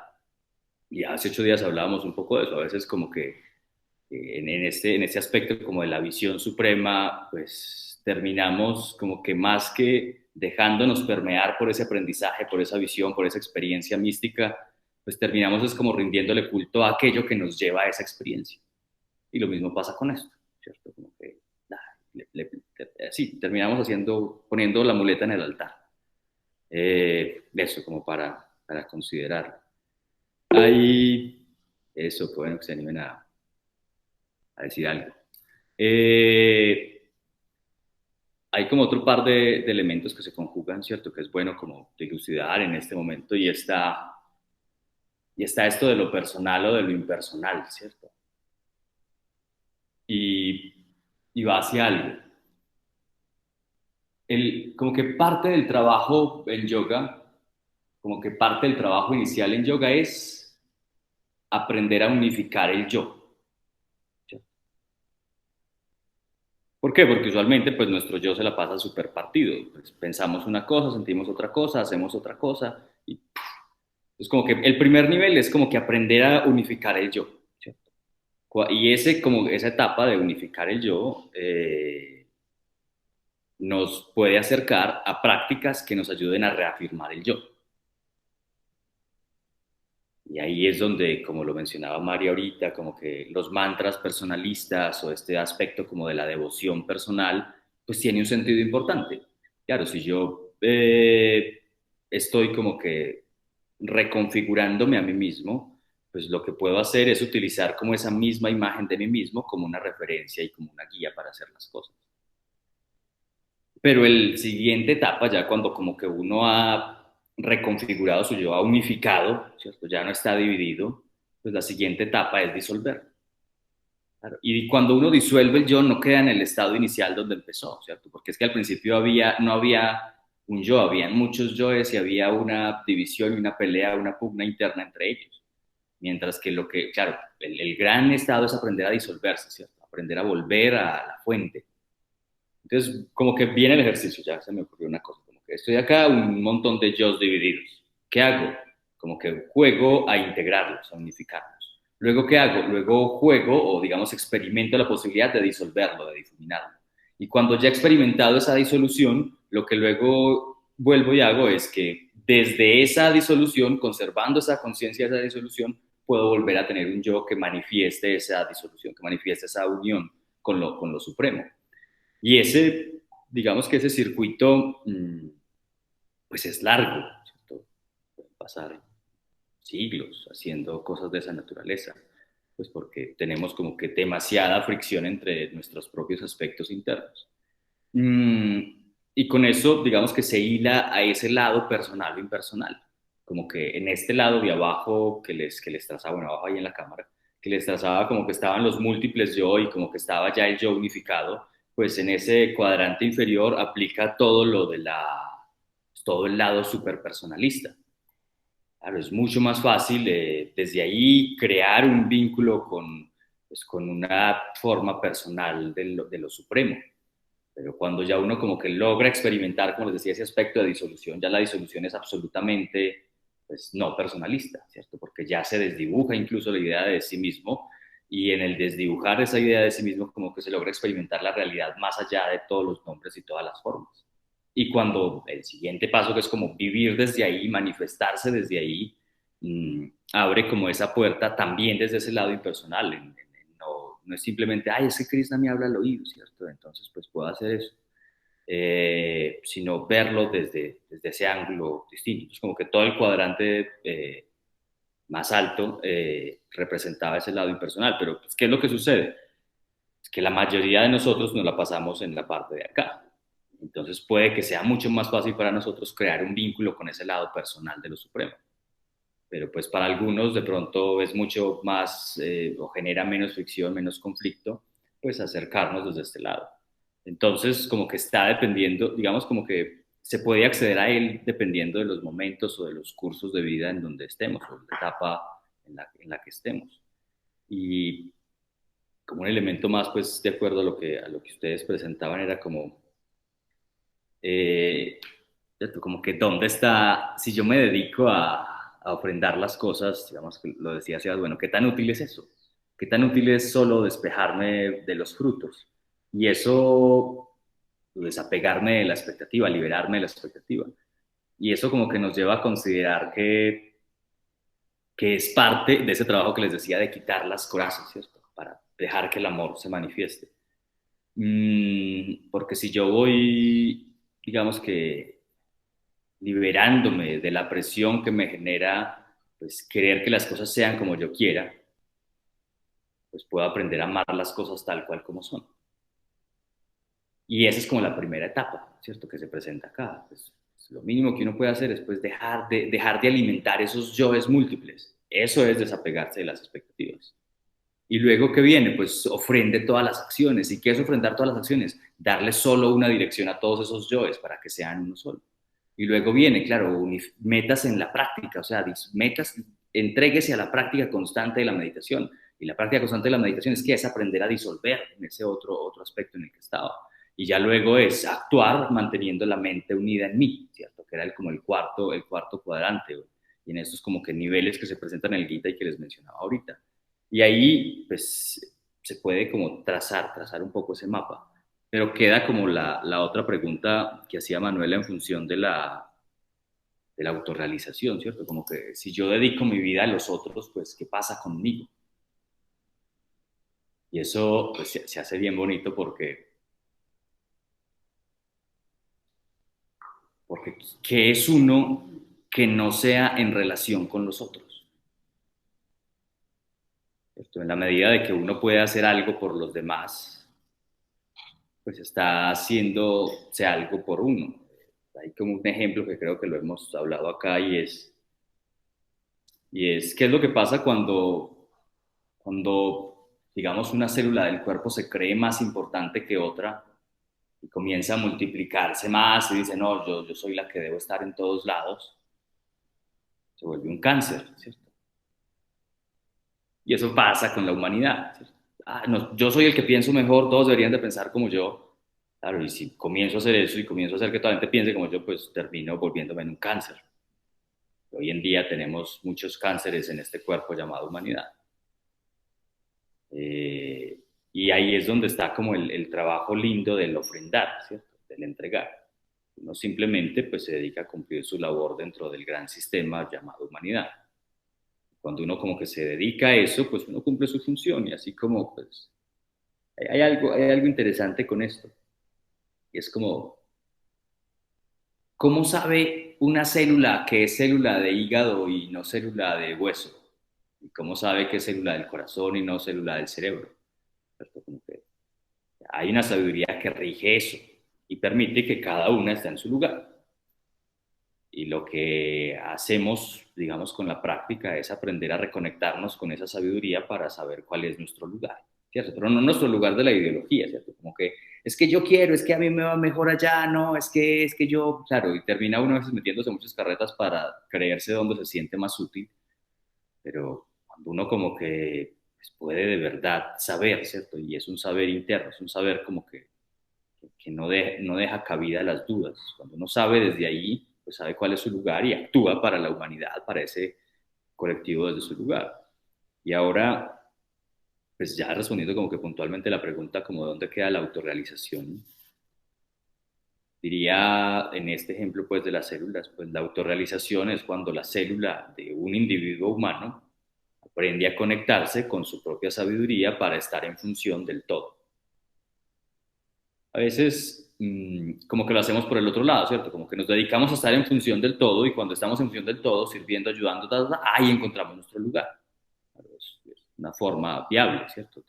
Y hace 8 días hablábamos un poco de eso, a veces como que en este aspecto como de la visión suprema, pues terminamos como que más que dejándonos permear por ese aprendizaje, por esa visión, por esa experiencia mística, pues terminamos es como rindiéndole culto a aquello que nos lleva a esa experiencia. Y lo mismo pasa con esto, ¿cierto? Como que, sí, terminamos poniendo la muleta en el altar. Eso como para considerar. Hay eso, pues, bueno, que se animen a decir algo. Hay como otro par de elementos que se conjugan, ¿cierto? Que es bueno como dilucidar en este momento y está esto de lo personal o de lo impersonal, ¿cierto? Y va hacia algo. Como que parte del trabajo en yoga, como que parte del trabajo inicial en yoga es aprender a unificar el yo. ¿Por qué? Porque usualmente pues nuestro yo se la pasa súper partido. Pues, pensamos una cosa, sentimos otra cosa, hacemos otra cosa. Y es como que el primer nivel es como que aprender a unificar el yo. ¿Cierto? Y esa etapa de unificar el yo nos puede acercar a prácticas que nos ayuden a reafirmar el yo. Y ahí es donde, como lo mencionaba María ahorita, como que los mantras personalistas o este aspecto como de la devoción personal, pues tiene un sentido importante. Claro, si yo estoy como que reconfigurándome a mí mismo, pues lo que puedo hacer es utilizar como esa misma imagen de mí mismo como una referencia y como una guía para hacer las cosas. Pero el siguiente etapa, ya cuando como que uno ha reconfigurado su yo, ha unificado, ¿cierto? Ya no está dividido, pues la siguiente etapa es disolver. Claro. Y cuando uno disuelve el yo, no queda en el estado inicial donde empezó, ¿cierto? Porque es que al principio no había un yo, habían muchos yoes y había una división y una pelea, una pugna interna entre ellos. Mientras que claro, el gran estado es aprender a disolverse, ¿cierto? Aprender a volver a la fuente. Entonces, como que viene el ejercicio, ya se me ocurrió una cosa, como que estoy acá, un montón de yo's divididos. ¿Qué hago? Como que juego a integrarlos, a unificarlos. Luego, ¿qué hago? Luego juego o, digamos, experimento la posibilidad de disolverlo, de difuminarlo. Y cuando ya he experimentado esa disolución, lo que luego vuelvo y hago es que desde esa disolución, conservando esa conciencia de esa disolución, puedo volver a tener un yo que manifieste esa disolución, que manifieste esa unión con lo supremo. Y digamos que ese circuito, pues es largo, ¿cierto? Pueden pasar siglos haciendo cosas de esa naturaleza, pues porque tenemos como que demasiada fricción entre nuestros propios aspectos internos. Y con eso, digamos que se hila a ese lado personal o impersonal, como que en este lado de abajo que les trazaba, bueno, abajo ahí en la cámara, que les trazaba como que estaban los múltiples yo y como que estaba ya el yo unificado, pues en ese cuadrante inferior aplica todo todo el lado superpersonalista. Claro, es mucho más fácil desde ahí crear un vínculo con una forma personal de lo supremo. Pero cuando ya uno como que logra experimentar, como les decía, ese aspecto de disolución, ya la disolución es absolutamente pues no personalista, ¿cierto? Porque ya se desdibuja incluso la idea de sí mismo, y en el desdibujar esa idea de sí mismo como que se logra experimentar la realidad más allá de todos los nombres y todas las formas. Y cuando el siguiente paso, que es como vivir desde ahí, manifestarse desde ahí, abre como esa puerta también desde ese lado impersonal. No es simplemente, ay, es que Krishna me habla al oído, ¿cierto? Entonces, pues puedo hacer eso. Sino verlo desde ese ángulo distinto. Es como que todo el cuadrante más alto representaba ese lado impersonal. Pero, pues, ¿qué es lo que sucede? Es que la mayoría de nosotros nos la pasamos en la parte de acá. Entonces puede que sea mucho más fácil para nosotros crear un vínculo con ese lado personal de lo supremo. Pero pues para algunos de pronto es mucho más o genera menos fricción, menos conflicto, pues acercarnos desde este lado. Entonces como que está dependiendo, digamos como que se puede acceder a él dependiendo de los momentos o de los cursos de vida en donde estemos, o la etapa en la que estemos. Y como un elemento más, pues de acuerdo a lo que ustedes presentaban, era como como que dónde está, si yo me dedico a ofrendar las cosas, digamos que lo decía Sebas, bueno, ¿qué tan útil es eso? ¿Qué tan útil es solo despejarme de los frutos? Y eso, desapegarme de la expectativa, liberarme de la expectativa. Y eso como que nos lleva a considerar que es parte de ese trabajo que les decía de quitar las corazas, ¿cierto? Para dejar que el amor se manifieste. Porque si yo voy, digamos que liberándome de la presión que me genera, pues querer que las cosas sean como yo quiera, pues puedo aprender a amar las cosas tal cual como son. Y esa es como la primera etapa, ¿cierto? Que se presenta acá. Pues, lo mínimo que uno puede hacer es pues dejar de alimentar esos yoes múltiples. Eso es desapegarse de las expectativas. Y luego, ¿qué viene? Pues ofrende todas las acciones. ¿Y qué es ofrendar todas las acciones? Darle solo una dirección a todos esos yoes para que sean uno solo. Y luego viene, claro, metas en la práctica, o sea, metas, entréguese a la práctica constante de la meditación. Y la práctica constante de la meditación es que es aprender a disolver en ese otro aspecto en el que estaba. Y ya luego es actuar manteniendo la mente unida en mí, ¿cierto? Que era como el cuarto cuadrante. Y en estos como que niveles que se presentan en el Gita y que les mencionaba ahorita. Y ahí, pues, se puede como trazar un poco ese mapa. Pero queda como la otra pregunta que hacía Manuela en función de la autorrealización, ¿cierto? Como que si yo dedico mi vida a los otros, pues, ¿qué pasa conmigo? Y eso pues, se hace bien bonito porque ¿qué es uno que no sea en relación con los otros? ¿Cierto? En la medida de que uno puede hacer algo por los demás, pues está haciéndose algo por uno. Hay como un ejemplo que creo que lo hemos hablado acá y es ¿qué es lo que pasa cuando, digamos, una célula del cuerpo se cree más importante que otra y comienza a multiplicarse más y dice, no, yo soy la que debo estar en todos lados? Se vuelve un cáncer, ¿cierto? Y eso pasa con la humanidad, ¿cierto? No, yo soy el que pienso mejor, todos deberían de pensar como yo. Claro, y si comienzo a hacer eso y comienzo a hacer que toda la gente piense como yo, pues termino volviéndome en un cáncer. Hoy en día tenemos muchos cánceres en este cuerpo llamado humanidad. Y ahí es donde está como el trabajo lindo del ofrendar, ¿cierto? Del entregar. Uno simplemente pues, se dedica a cumplir su labor dentro del gran sistema llamado humanidad. Cuando uno como que se dedica a eso, pues uno cumple su función y así como pues hay algo interesante con esto. Y es como, ¿cómo sabe una célula que es célula de hígado y no célula de hueso? ¿Y cómo sabe que es célula del corazón y no célula del cerebro? ¿Cierto? Como que hay una sabiduría que rige eso y permite que cada una esté en su lugar. Y lo que hacemos, digamos, con la práctica es aprender a reconectarnos con esa sabiduría para saber cuál es nuestro lugar, ¿cierto? Pero no nuestro lugar de la ideología, ¿cierto? Como que es que yo quiero, es que a mí me va mejor allá, no, es que yo, claro, y termina uno a veces metiéndose muchas carretas para creerse donde se siente más útil, pero cuando uno como que pues, puede de verdad saber, ¿cierto? Y es un saber interno, es un saber como que no deja cabida a las dudas. Cuando uno sabe desde ahí, pues sabe cuál es su lugar y actúa para la humanidad, para ese colectivo desde su lugar. Y ahora, pues ya respondiendo como que puntualmente la pregunta como dónde queda la autorrealización, diría en este ejemplo pues de las células, pues la autorrealización es cuando la célula de un individuo humano aprende a conectarse con su propia sabiduría para estar en función del todo. A veces como que lo hacemos por el otro lado, ¿cierto? Como que nos dedicamos a estar en función del todo y cuando estamos en función del todo, sirviendo, ayudando, ahí encontramos nuestro lugar. Es una forma viable, ¿cierto?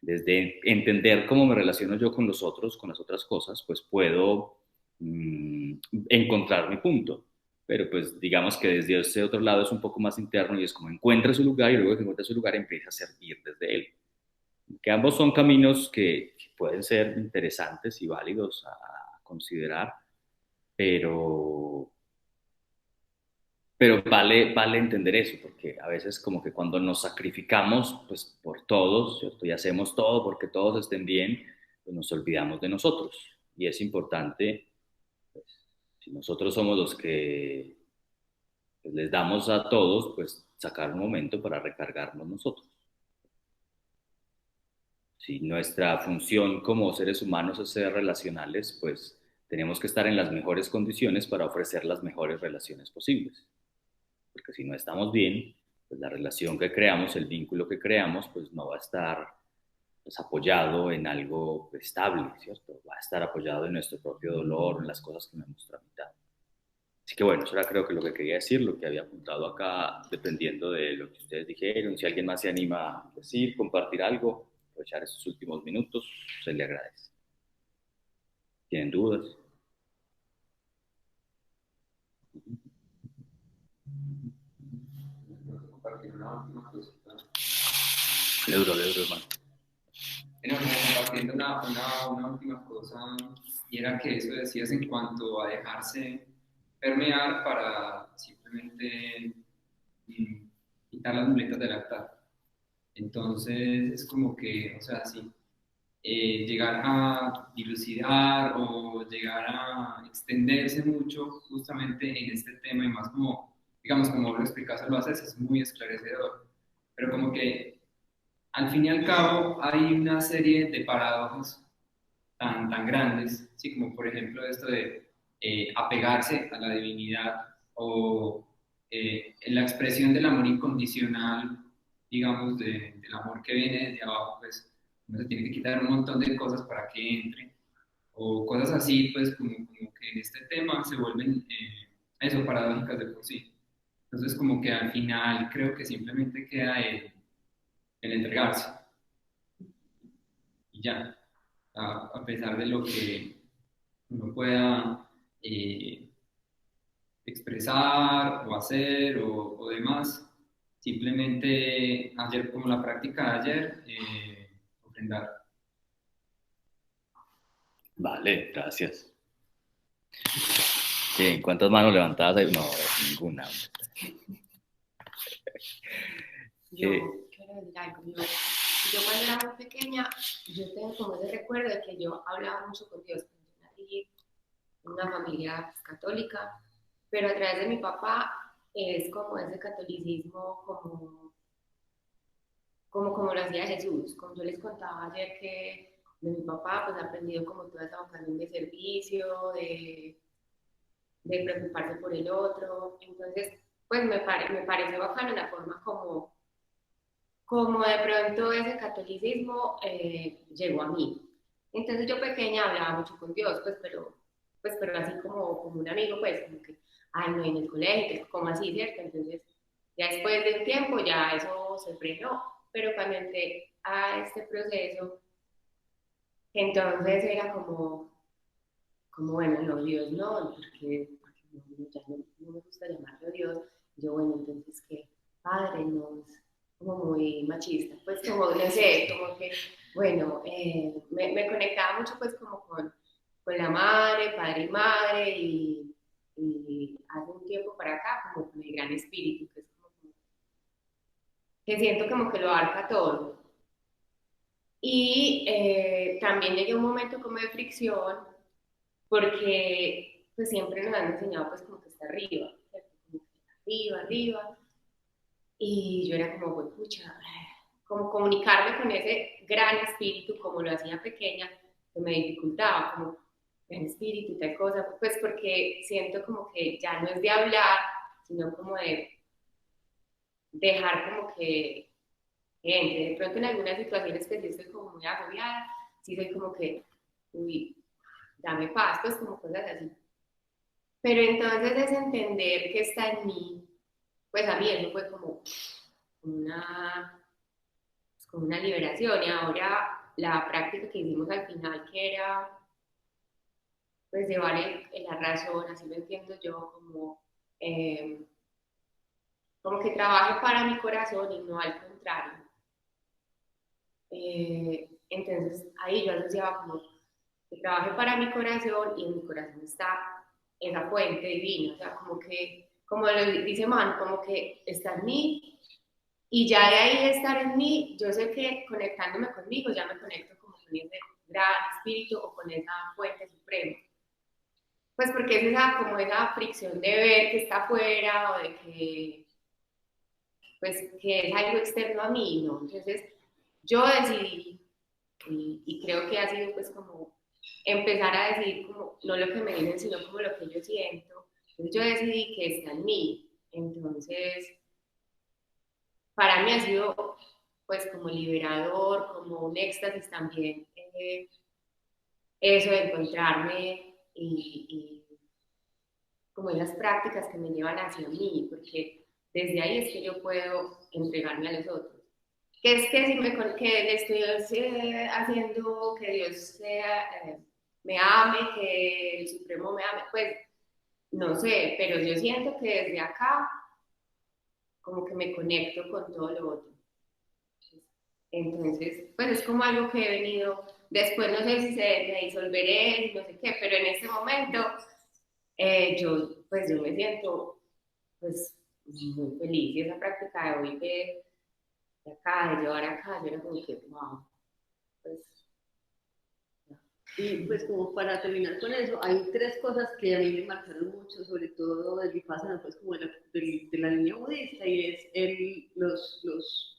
Desde entender cómo me relaciono yo con los otros, con las otras cosas, pues puedo encontrar mi punto. Pero pues digamos que desde ese otro lado es un poco más interno y es como encuentra su lugar y luego que encuentra su lugar empieza a servir desde él. Que ambos son caminos que pueden ser interesantes y válidos a considerar, pero, pero vale entender eso, porque a veces como que cuando nos sacrificamos pues por todos, ¿cierto? Y hacemos todo porque todos estén bien, pues nos olvidamos de nosotros. Y es importante, pues, si nosotros somos los que pues, les damos a todos, pues sacar un momento para recargarnos nosotros. Si nuestra función como seres humanos es ser relacionales, pues tenemos que estar en las mejores condiciones para ofrecer las mejores relaciones posibles. Porque si no estamos bien, pues la relación que creamos, el vínculo que creamos, pues no va a estar pues, apoyado en algo estable, ¿cierto? Va a estar apoyado en nuestro propio dolor, en las cosas que no hemos tramitado. Así que bueno, eso era creo que lo que quería decir, lo que había apuntado acá, dependiendo de lo que ustedes dijeron. Si alguien más se anima a decir, compartir algo, aprovechar estos últimos minutos, se le agradece. ¿Tienen dudas? Compartir una última cosita. Leuro, hermano. Bueno, compartiendo una última cosa, y era que eso decías en cuanto a dejarse permear para simplemente quitar las muletas del altar. Entonces es como que, o sea, sí, llegar a dilucidar o llegar a extenderse mucho justamente en este tema y más como, digamos, como lo explicas, lo haces, es muy esclarecedor, pero como que al fin y al cabo hay una serie de paradojas tan grandes, ¿sí? Como por ejemplo esto de apegarse a la divinidad o en la expresión del amor incondicional, digamos, del amor que viene desde abajo, pues uno se tiene que quitar un montón de cosas para que entre, o cosas así, pues como que en este tema se vuelven eso, paradójicas de por sí. Entonces como que al final creo que simplemente queda el entregarse y ya, a pesar de lo que uno pueda expresar o hacer o demás, simplemente ayer, como la práctica de ayer, ofrendar. Vale, gracias. Bien, ¿cuántas manos levantadas hay? No, ninguna. Yo quiero decir algo. Yo cuando era muy pequeña, yo tengo como ese recuerdo de que yo hablaba mucho con Dios. Yo nací en una familia pues, católica, pero a través de mi papá es como ese catolicismo como lo hacía Jesús. Como yo les contaba ayer que de mi papá pues he aprendido como toda esa vocación de servicio, de preocuparse por el otro. Entonces, pues me parece bacano la forma como de pronto ese catolicismo llegó a mí. Entonces yo pequeña hablaba mucho con Dios, pero así como un amigo, pues como que, ay, no, en el colegio, como así, ¿cierto? Entonces, ya después de un tiempo ya eso se frenó, pero cuando entré a este proceso, entonces era como bueno, no, Dios no, porque ya no me gusta llamarlo Dios. Yo, bueno, entonces, ¿qué? Padre, no, es como muy machista, pues como, no sé, como que, bueno, me conectaba mucho pues como con la madre, padre y madre, y hace un tiempo para acá como con el gran espíritu, que es como que siento como que lo abarca todo. Y también llegué a un momento como de fricción, porque pues siempre nos han enseñado pues como que está arriba, ¿cierto? Como que arriba. Y yo era como, pues, pucha, como comunicarme con ese gran espíritu como lo hacía pequeña, que me dificultaba, como gran espíritu y tal cosa, pues porque siento como que ya no es de hablar, sino como de dejar como que entre. De pronto en algunas situaciones que sí estoy como muy agobiada, sí soy como que, uy, dame paz, pues como cosas así. Pero entonces es entender que está en mí, pues a mí eso fue como una liberación. Y ahora la práctica que hicimos al final, que era pues llevar la razón, así lo entiendo yo, como que trabaje para mi corazón y no al contrario. Entonces ahí yo asociaba como que trabaje para mi corazón y en mi corazón está esa fuente divina, o sea, como que, como lo dice Man, como que está en mí y ya de ahí estar en mí, yo sé que conectándome conmigo ya me conecto como con ese gran espíritu o con esa fuente suprema. Pues porque es como esa fricción de ver que está afuera o de que, pues, que es algo externo a mí, ¿no? Entonces yo decidí, y creo que ha sido pues como empezar a decidir como, no lo que me dicen, sino como lo que yo siento. Entonces yo decidí que está en mí. Entonces, para mí ha sido pues como liberador, como un éxtasis también, eso de encontrarme y como esas prácticas que me llevan hacia mí, porque desde ahí es que yo puedo entregarme a los otros. Que es que si que le estoy haciendo que Dios me ame, que el Supremo me ame, pues no sé, pero yo siento que desde acá como que me conecto con todo lo otro. Entonces, pues es como algo que he venido, después no sé si me disolveré, no sé qué, pero en este momento yo me siento pues muy feliz y esa práctica de hoy de acá, de llevar acá, yo era como que, wow, pues. Y pues como para terminar con eso, hay tres cosas que a mí me marcaron mucho, sobre todo del Vipassana, pues como de la línea budista, y es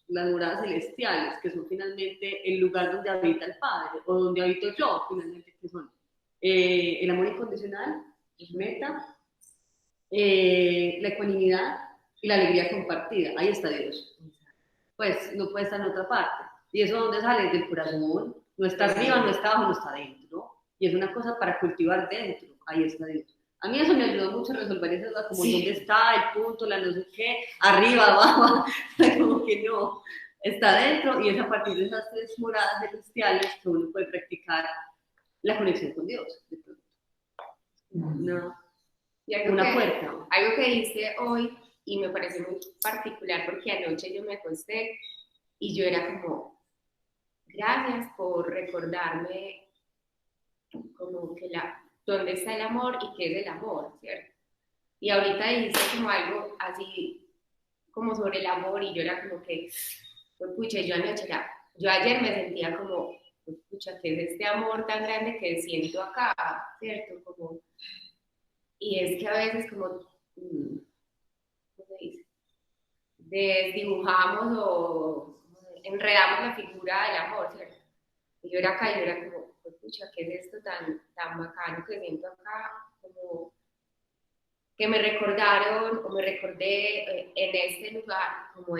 las moradas celestiales, que son finalmente el lugar donde habita el Padre, o donde habito yo, finalmente, que son el amor incondicional, meta, la ecuanimidad y la alegría compartida. Ahí está Dios. Pues no puede estar en otra parte. ¿Y eso dónde sale? Del corazón. No está arriba, no está abajo, no está dentro. Y es una cosa para cultivar dentro. Ahí está Dios. A mí eso me ayudó mucho a resolver esas dudas, como dónde está el punto, la no sé qué, arriba, abajo, como que no. Está dentro y es a partir de esas tres moradas celestiales que uno puede practicar la conexión con Dios. Una puerta. Algo que hice hoy y me pareció muy particular porque anoche yo me acosté y yo era como, gracias por recordarme como que dónde está el amor y qué es el amor, ¿cierto? Y ahorita dijiste como algo así, como sobre el amor y yo era como que, pues pucha, yo ayer me sentía como, pues pucha, ¿qué es este amor tan grande que siento acá, ¿cierto? Como, y es que a veces como, ¿cómo se dice? Desdibujamos o enredamos la figura del amor, ¿cierto? Y yo era acá y yo era como, pues, pucha, ¿qué es esto tan bacano que siento acá? Como que me recordaron o me recordé en este lugar como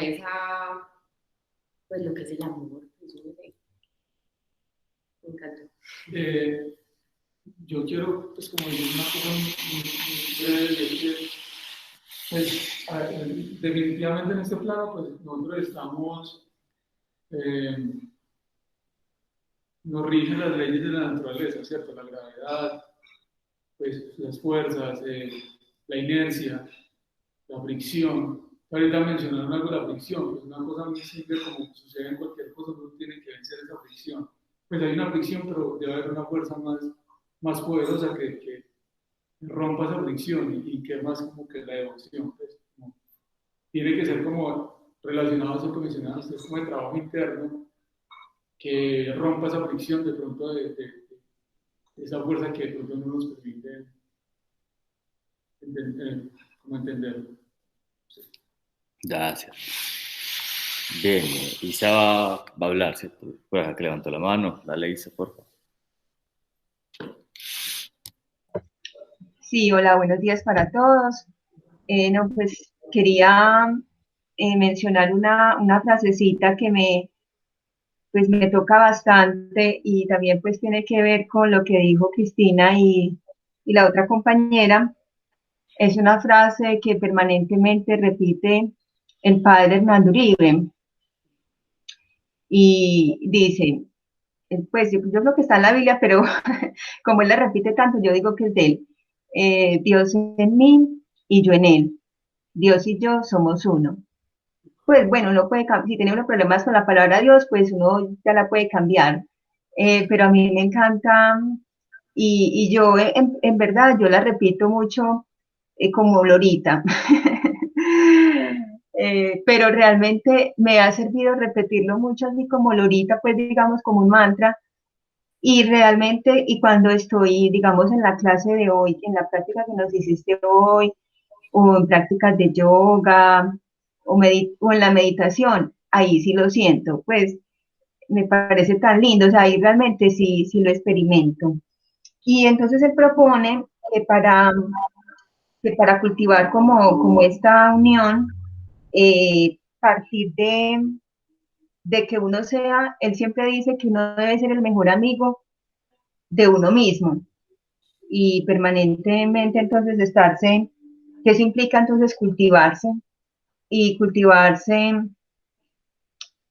pues lo que es el amor. Me encantó. Yo quiero, pues, como decir una cosa muy breve, y es que, pues, definitivamente en este plano, pues, nosotros estamos, nos rigen las leyes de la naturaleza, ¿cierto? La gravedad, pues, las fuerzas, la inercia, la fricción. Ahorita mencionaron algo de la fricción, pues una cosa muy simple como sucede en cualquier cosa, uno tiene que vencer esa fricción. Pues hay una fricción, pero debe haber una fuerza más poderosa que rompa esa fricción y que es más como que la devoción. Pues, ¿no? Tiene que ser como relacionado a eso que mencionaban ustedes, como de trabajo interno, que rompa esa fricción de pronto de esa fuerza que de pronto no nos permite como entenderlo. Sí. Gracias. Bien, Isa va a hablar, ¿cierto? Por acá que levantó la mano. Dale, Isa, por favor. Sí, hola, buenos días para todos. No, pues quería mencionar una frasecita que pues me toca bastante y también pues tiene que ver con lo que dijo Cristina y la otra compañera. Es una frase que permanentemente repite el padre Hernando Uribe y dice, pues yo creo que está en la Biblia, pero como él la repite tanto, yo digo que es de él. Dios en mí y yo en él. Dios y yo somos uno. Pues bueno, uno puede, si tiene unos problemas con la palabra Dios, pues uno ya la puede cambiar. Pero a mí me encanta y yo en verdad yo la repito mucho como Lorita. Pero realmente me ha servido repetirlo mucho así como Lorita, pues digamos como un mantra. Y realmente, y cuando estoy, digamos, en la clase de hoy, en la práctica que nos hiciste hoy, o en prácticas de yoga, o en la meditación, ahí sí lo siento, pues me parece tan lindo, o sea, ahí realmente sí lo experimento. Y entonces él propone que para cultivar como esta unión, partir de que uno sea, él siempre dice que uno debe ser el mejor amigo de uno mismo y permanentemente entonces estarse, que eso implica entonces cultivarse y cultivarse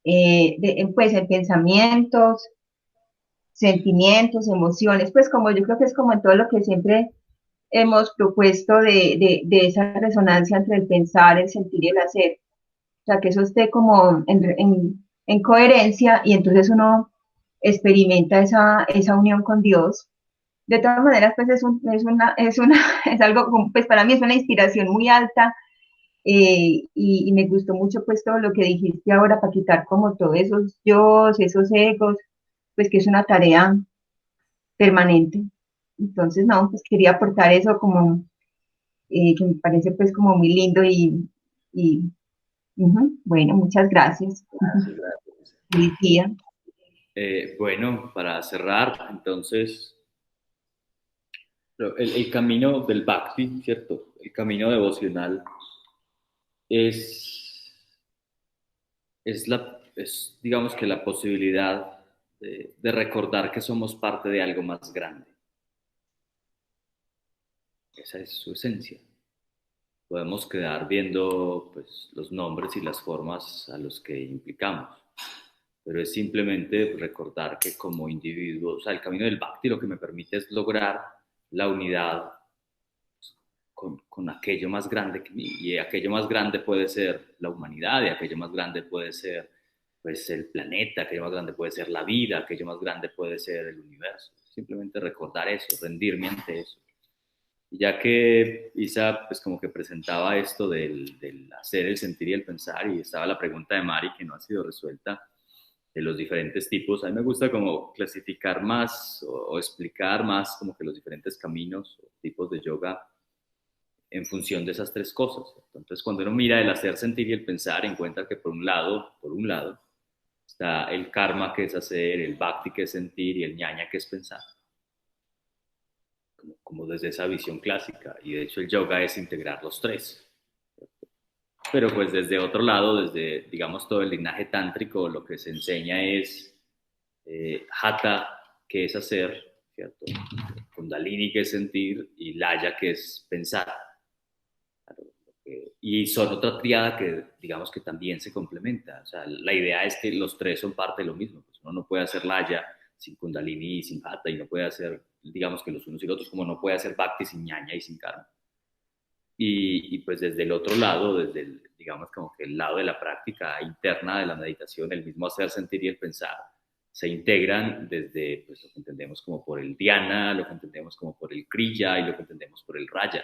pues en pensamientos, sentimientos, emociones, pues como yo creo que es como en todo lo que siempre hemos propuesto de esa resonancia entre el pensar, el sentir y el hacer. O sea, que eso esté como en coherencia y entonces uno experimenta esa unión con Dios. De todas maneras, pues es algo, como, pues para mí es una inspiración muy alta y me gustó mucho pues todo lo que dijiste ahora para quitar como todos esos yo, esos egos, pues que es una tarea permanente. Entonces, no, pues quería aportar eso como que me parece pues como muy lindo y bueno, muchas gracias. Gracias. Feliz día. Bueno, para cerrar, entonces, el camino del Bhakti, ¿cierto? El camino devocional es, digamos que la posibilidad de recordar que somos parte de algo más grande. Esa es su esencia. Podemos quedar viendo pues, los nombres y las formas a los que implicamos, pero es simplemente recordar que como individuo, o sea, el camino del Bhakti lo que me permite es lograr la unidad con aquello más grande que mí, y aquello más grande puede ser la humanidad, y aquello más grande puede ser pues, el planeta, aquello más grande puede ser la vida, aquello más grande puede ser el universo. Simplemente recordar eso, rendirme ante eso. Y ya que Isa pues como que presentaba esto del hacer, el sentir y el pensar, y estaba la pregunta de Mari que no ha sido resuelta, de los diferentes tipos, a mí me gusta como clasificar más o explicar más como que los diferentes caminos o tipos de yoga en función de esas tres cosas. Entonces, cuando uno mira el hacer, sentir y el pensar, encuentra que por un lado, está el karma, que es hacer, el bhakti, que es sentir, y el ñaña, que es pensar. Como desde esa visión clásica. Y de hecho el yoga es integrar los tres. Pero pues desde otro lado, desde, digamos, todo el linaje tántrico, lo que se enseña es hatha, que es hacer, ¿cierto? Kundalini, que es sentir, y laya, que es pensar. Y son otra triada que digamos que también se complementa. O sea, la idea es que los tres son parte de lo mismo. Pues uno no puede hacer laya sin kundalini y sin hatha, y no puede hacer, digamos que los unos y los otros, como no puede hacer bhakti sin ñaña y sin karma. Y pues desde el otro lado, desde el, digamos como que el lado de la práctica interna de la meditación, el mismo hacer, sentir y el pensar, se integran desde pues, lo que entendemos como por el dhyana, lo que entendemos como por el kriya y lo que entendemos por el raya.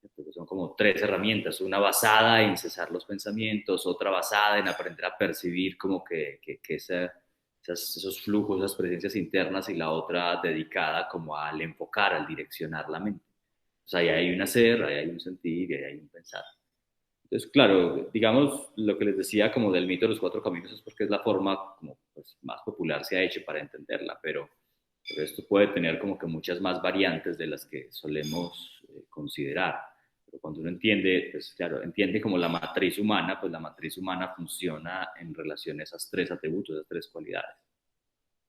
Entonces son como tres herramientas, una basada en cesar los pensamientos, otra basada en aprender a percibir como que esos flujos, esas presencias internas, y la otra dedicada como al enfocar, al direccionar la mente. Pues ahí hay un hacer, ahí hay un sentir y ahí hay un pensar. Entonces, claro, digamos, lo que les decía como del mito de los cuatro caminos es porque es la forma como pues, más popular se ha hecho para entenderla, pero esto puede tener como que muchas más variantes de las que solemos considerar. Pero cuando uno entiende, pues claro, entiende como la matriz humana, pues la matriz humana funciona en relación a esas tres atributos, esas tres cualidades.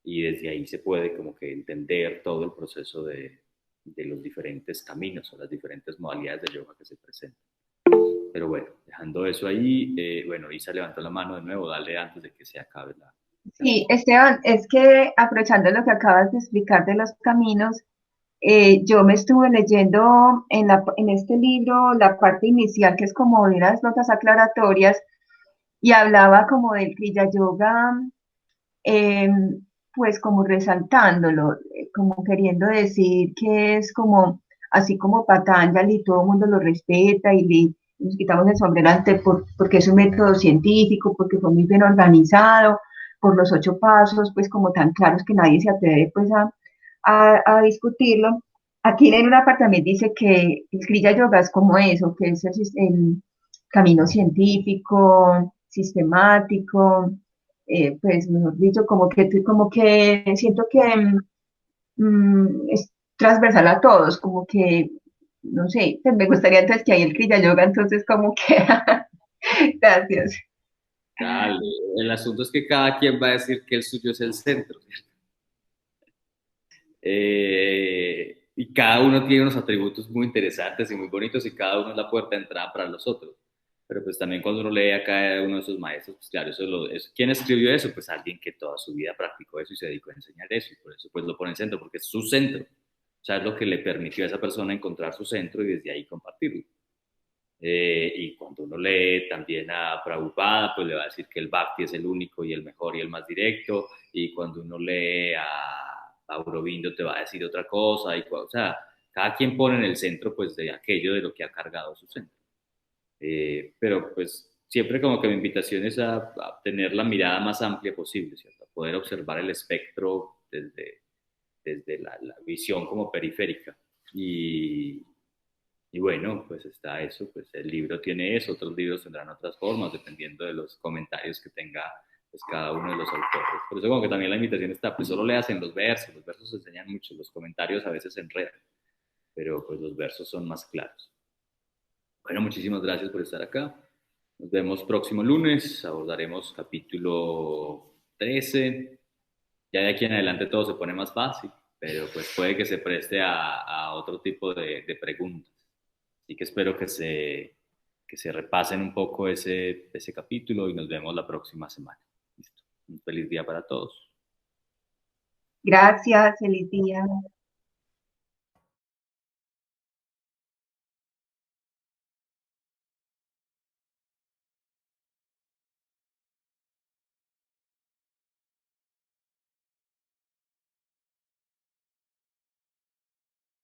Y desde ahí se puede como que entender todo el proceso de los diferentes caminos o las diferentes modalidades de yoga que se presentan. Pero bueno, dejando eso ahí, bueno, Isa levantó la mano de nuevo, dale antes de que se acabe la... Sí, Esteban, es que aprovechando lo que acabas de explicar de los caminos, yo me estuve leyendo en este libro la parte inicial, que es como de unas notas aclaratorias, y hablaba como del Kriya Yoga, eh, pues como resaltándolo, como queriendo decir que es como, así como Patanjali, todo el mundo lo respeta y nos quitamos el sombrero porque es un método científico, porque fue muy bien organizado, por los 8 pasos, pues como tan claros que nadie se atreve pues a discutirlo. Aquí en una parte también dice que el Kriya Yoga es como eso, que es el camino científico, sistemático, pues mejor dicho, como que siento que es transversal a todos, como que, no sé, pues me gustaría entonces que hay el Kriya Yoga, entonces como que, gracias. Dale. El asunto es que cada quien va a decir que el suyo es el centro, ¿cierto? Y cada uno tiene unos atributos muy interesantes y muy bonitos y cada uno es la puerta de entrada para los otros. Pero pues también cuando uno lee a cada uno de sus maestros, pues claro, ¿quién escribió eso? Pues alguien que toda su vida practicó eso y se dedicó a enseñar eso y por eso pues lo pone en centro, porque es su centro. O sea, es lo que le permitió a esa persona encontrar su centro y desde ahí compartirlo. Y cuando uno lee también a Prabhupada, pues le va a decir que el Bhakti es el único y el mejor y el más directo. Y cuando uno lee a Aurobindo te va a decir otra cosa. O sea, cada quien pone en el centro pues de aquello de lo que ha cargado su centro. Pero pues siempre como que mi invitación es a tener la mirada más amplia posible, ¿cierto? A poder observar el espectro desde la visión como periférica. Y bueno, pues está eso, pues el libro tiene eso, otros libros tendrán otras formas, dependiendo de los comentarios que tenga pues cada uno de los autores. Por eso como que también la invitación está, pues solo leas en los versos enseñan mucho, los comentarios a veces enredan, pero pues los versos son más claros. Bueno, muchísimas gracias por estar acá. Nos vemos próximo lunes, abordaremos capítulo 13. Ya de aquí en adelante todo se pone más fácil, pero pues puede que se preste a otro tipo de preguntas. Así que espero que se repasen un poco ese capítulo y nos vemos la próxima semana. ¿Listo? Un feliz día para todos. Gracias, feliz día.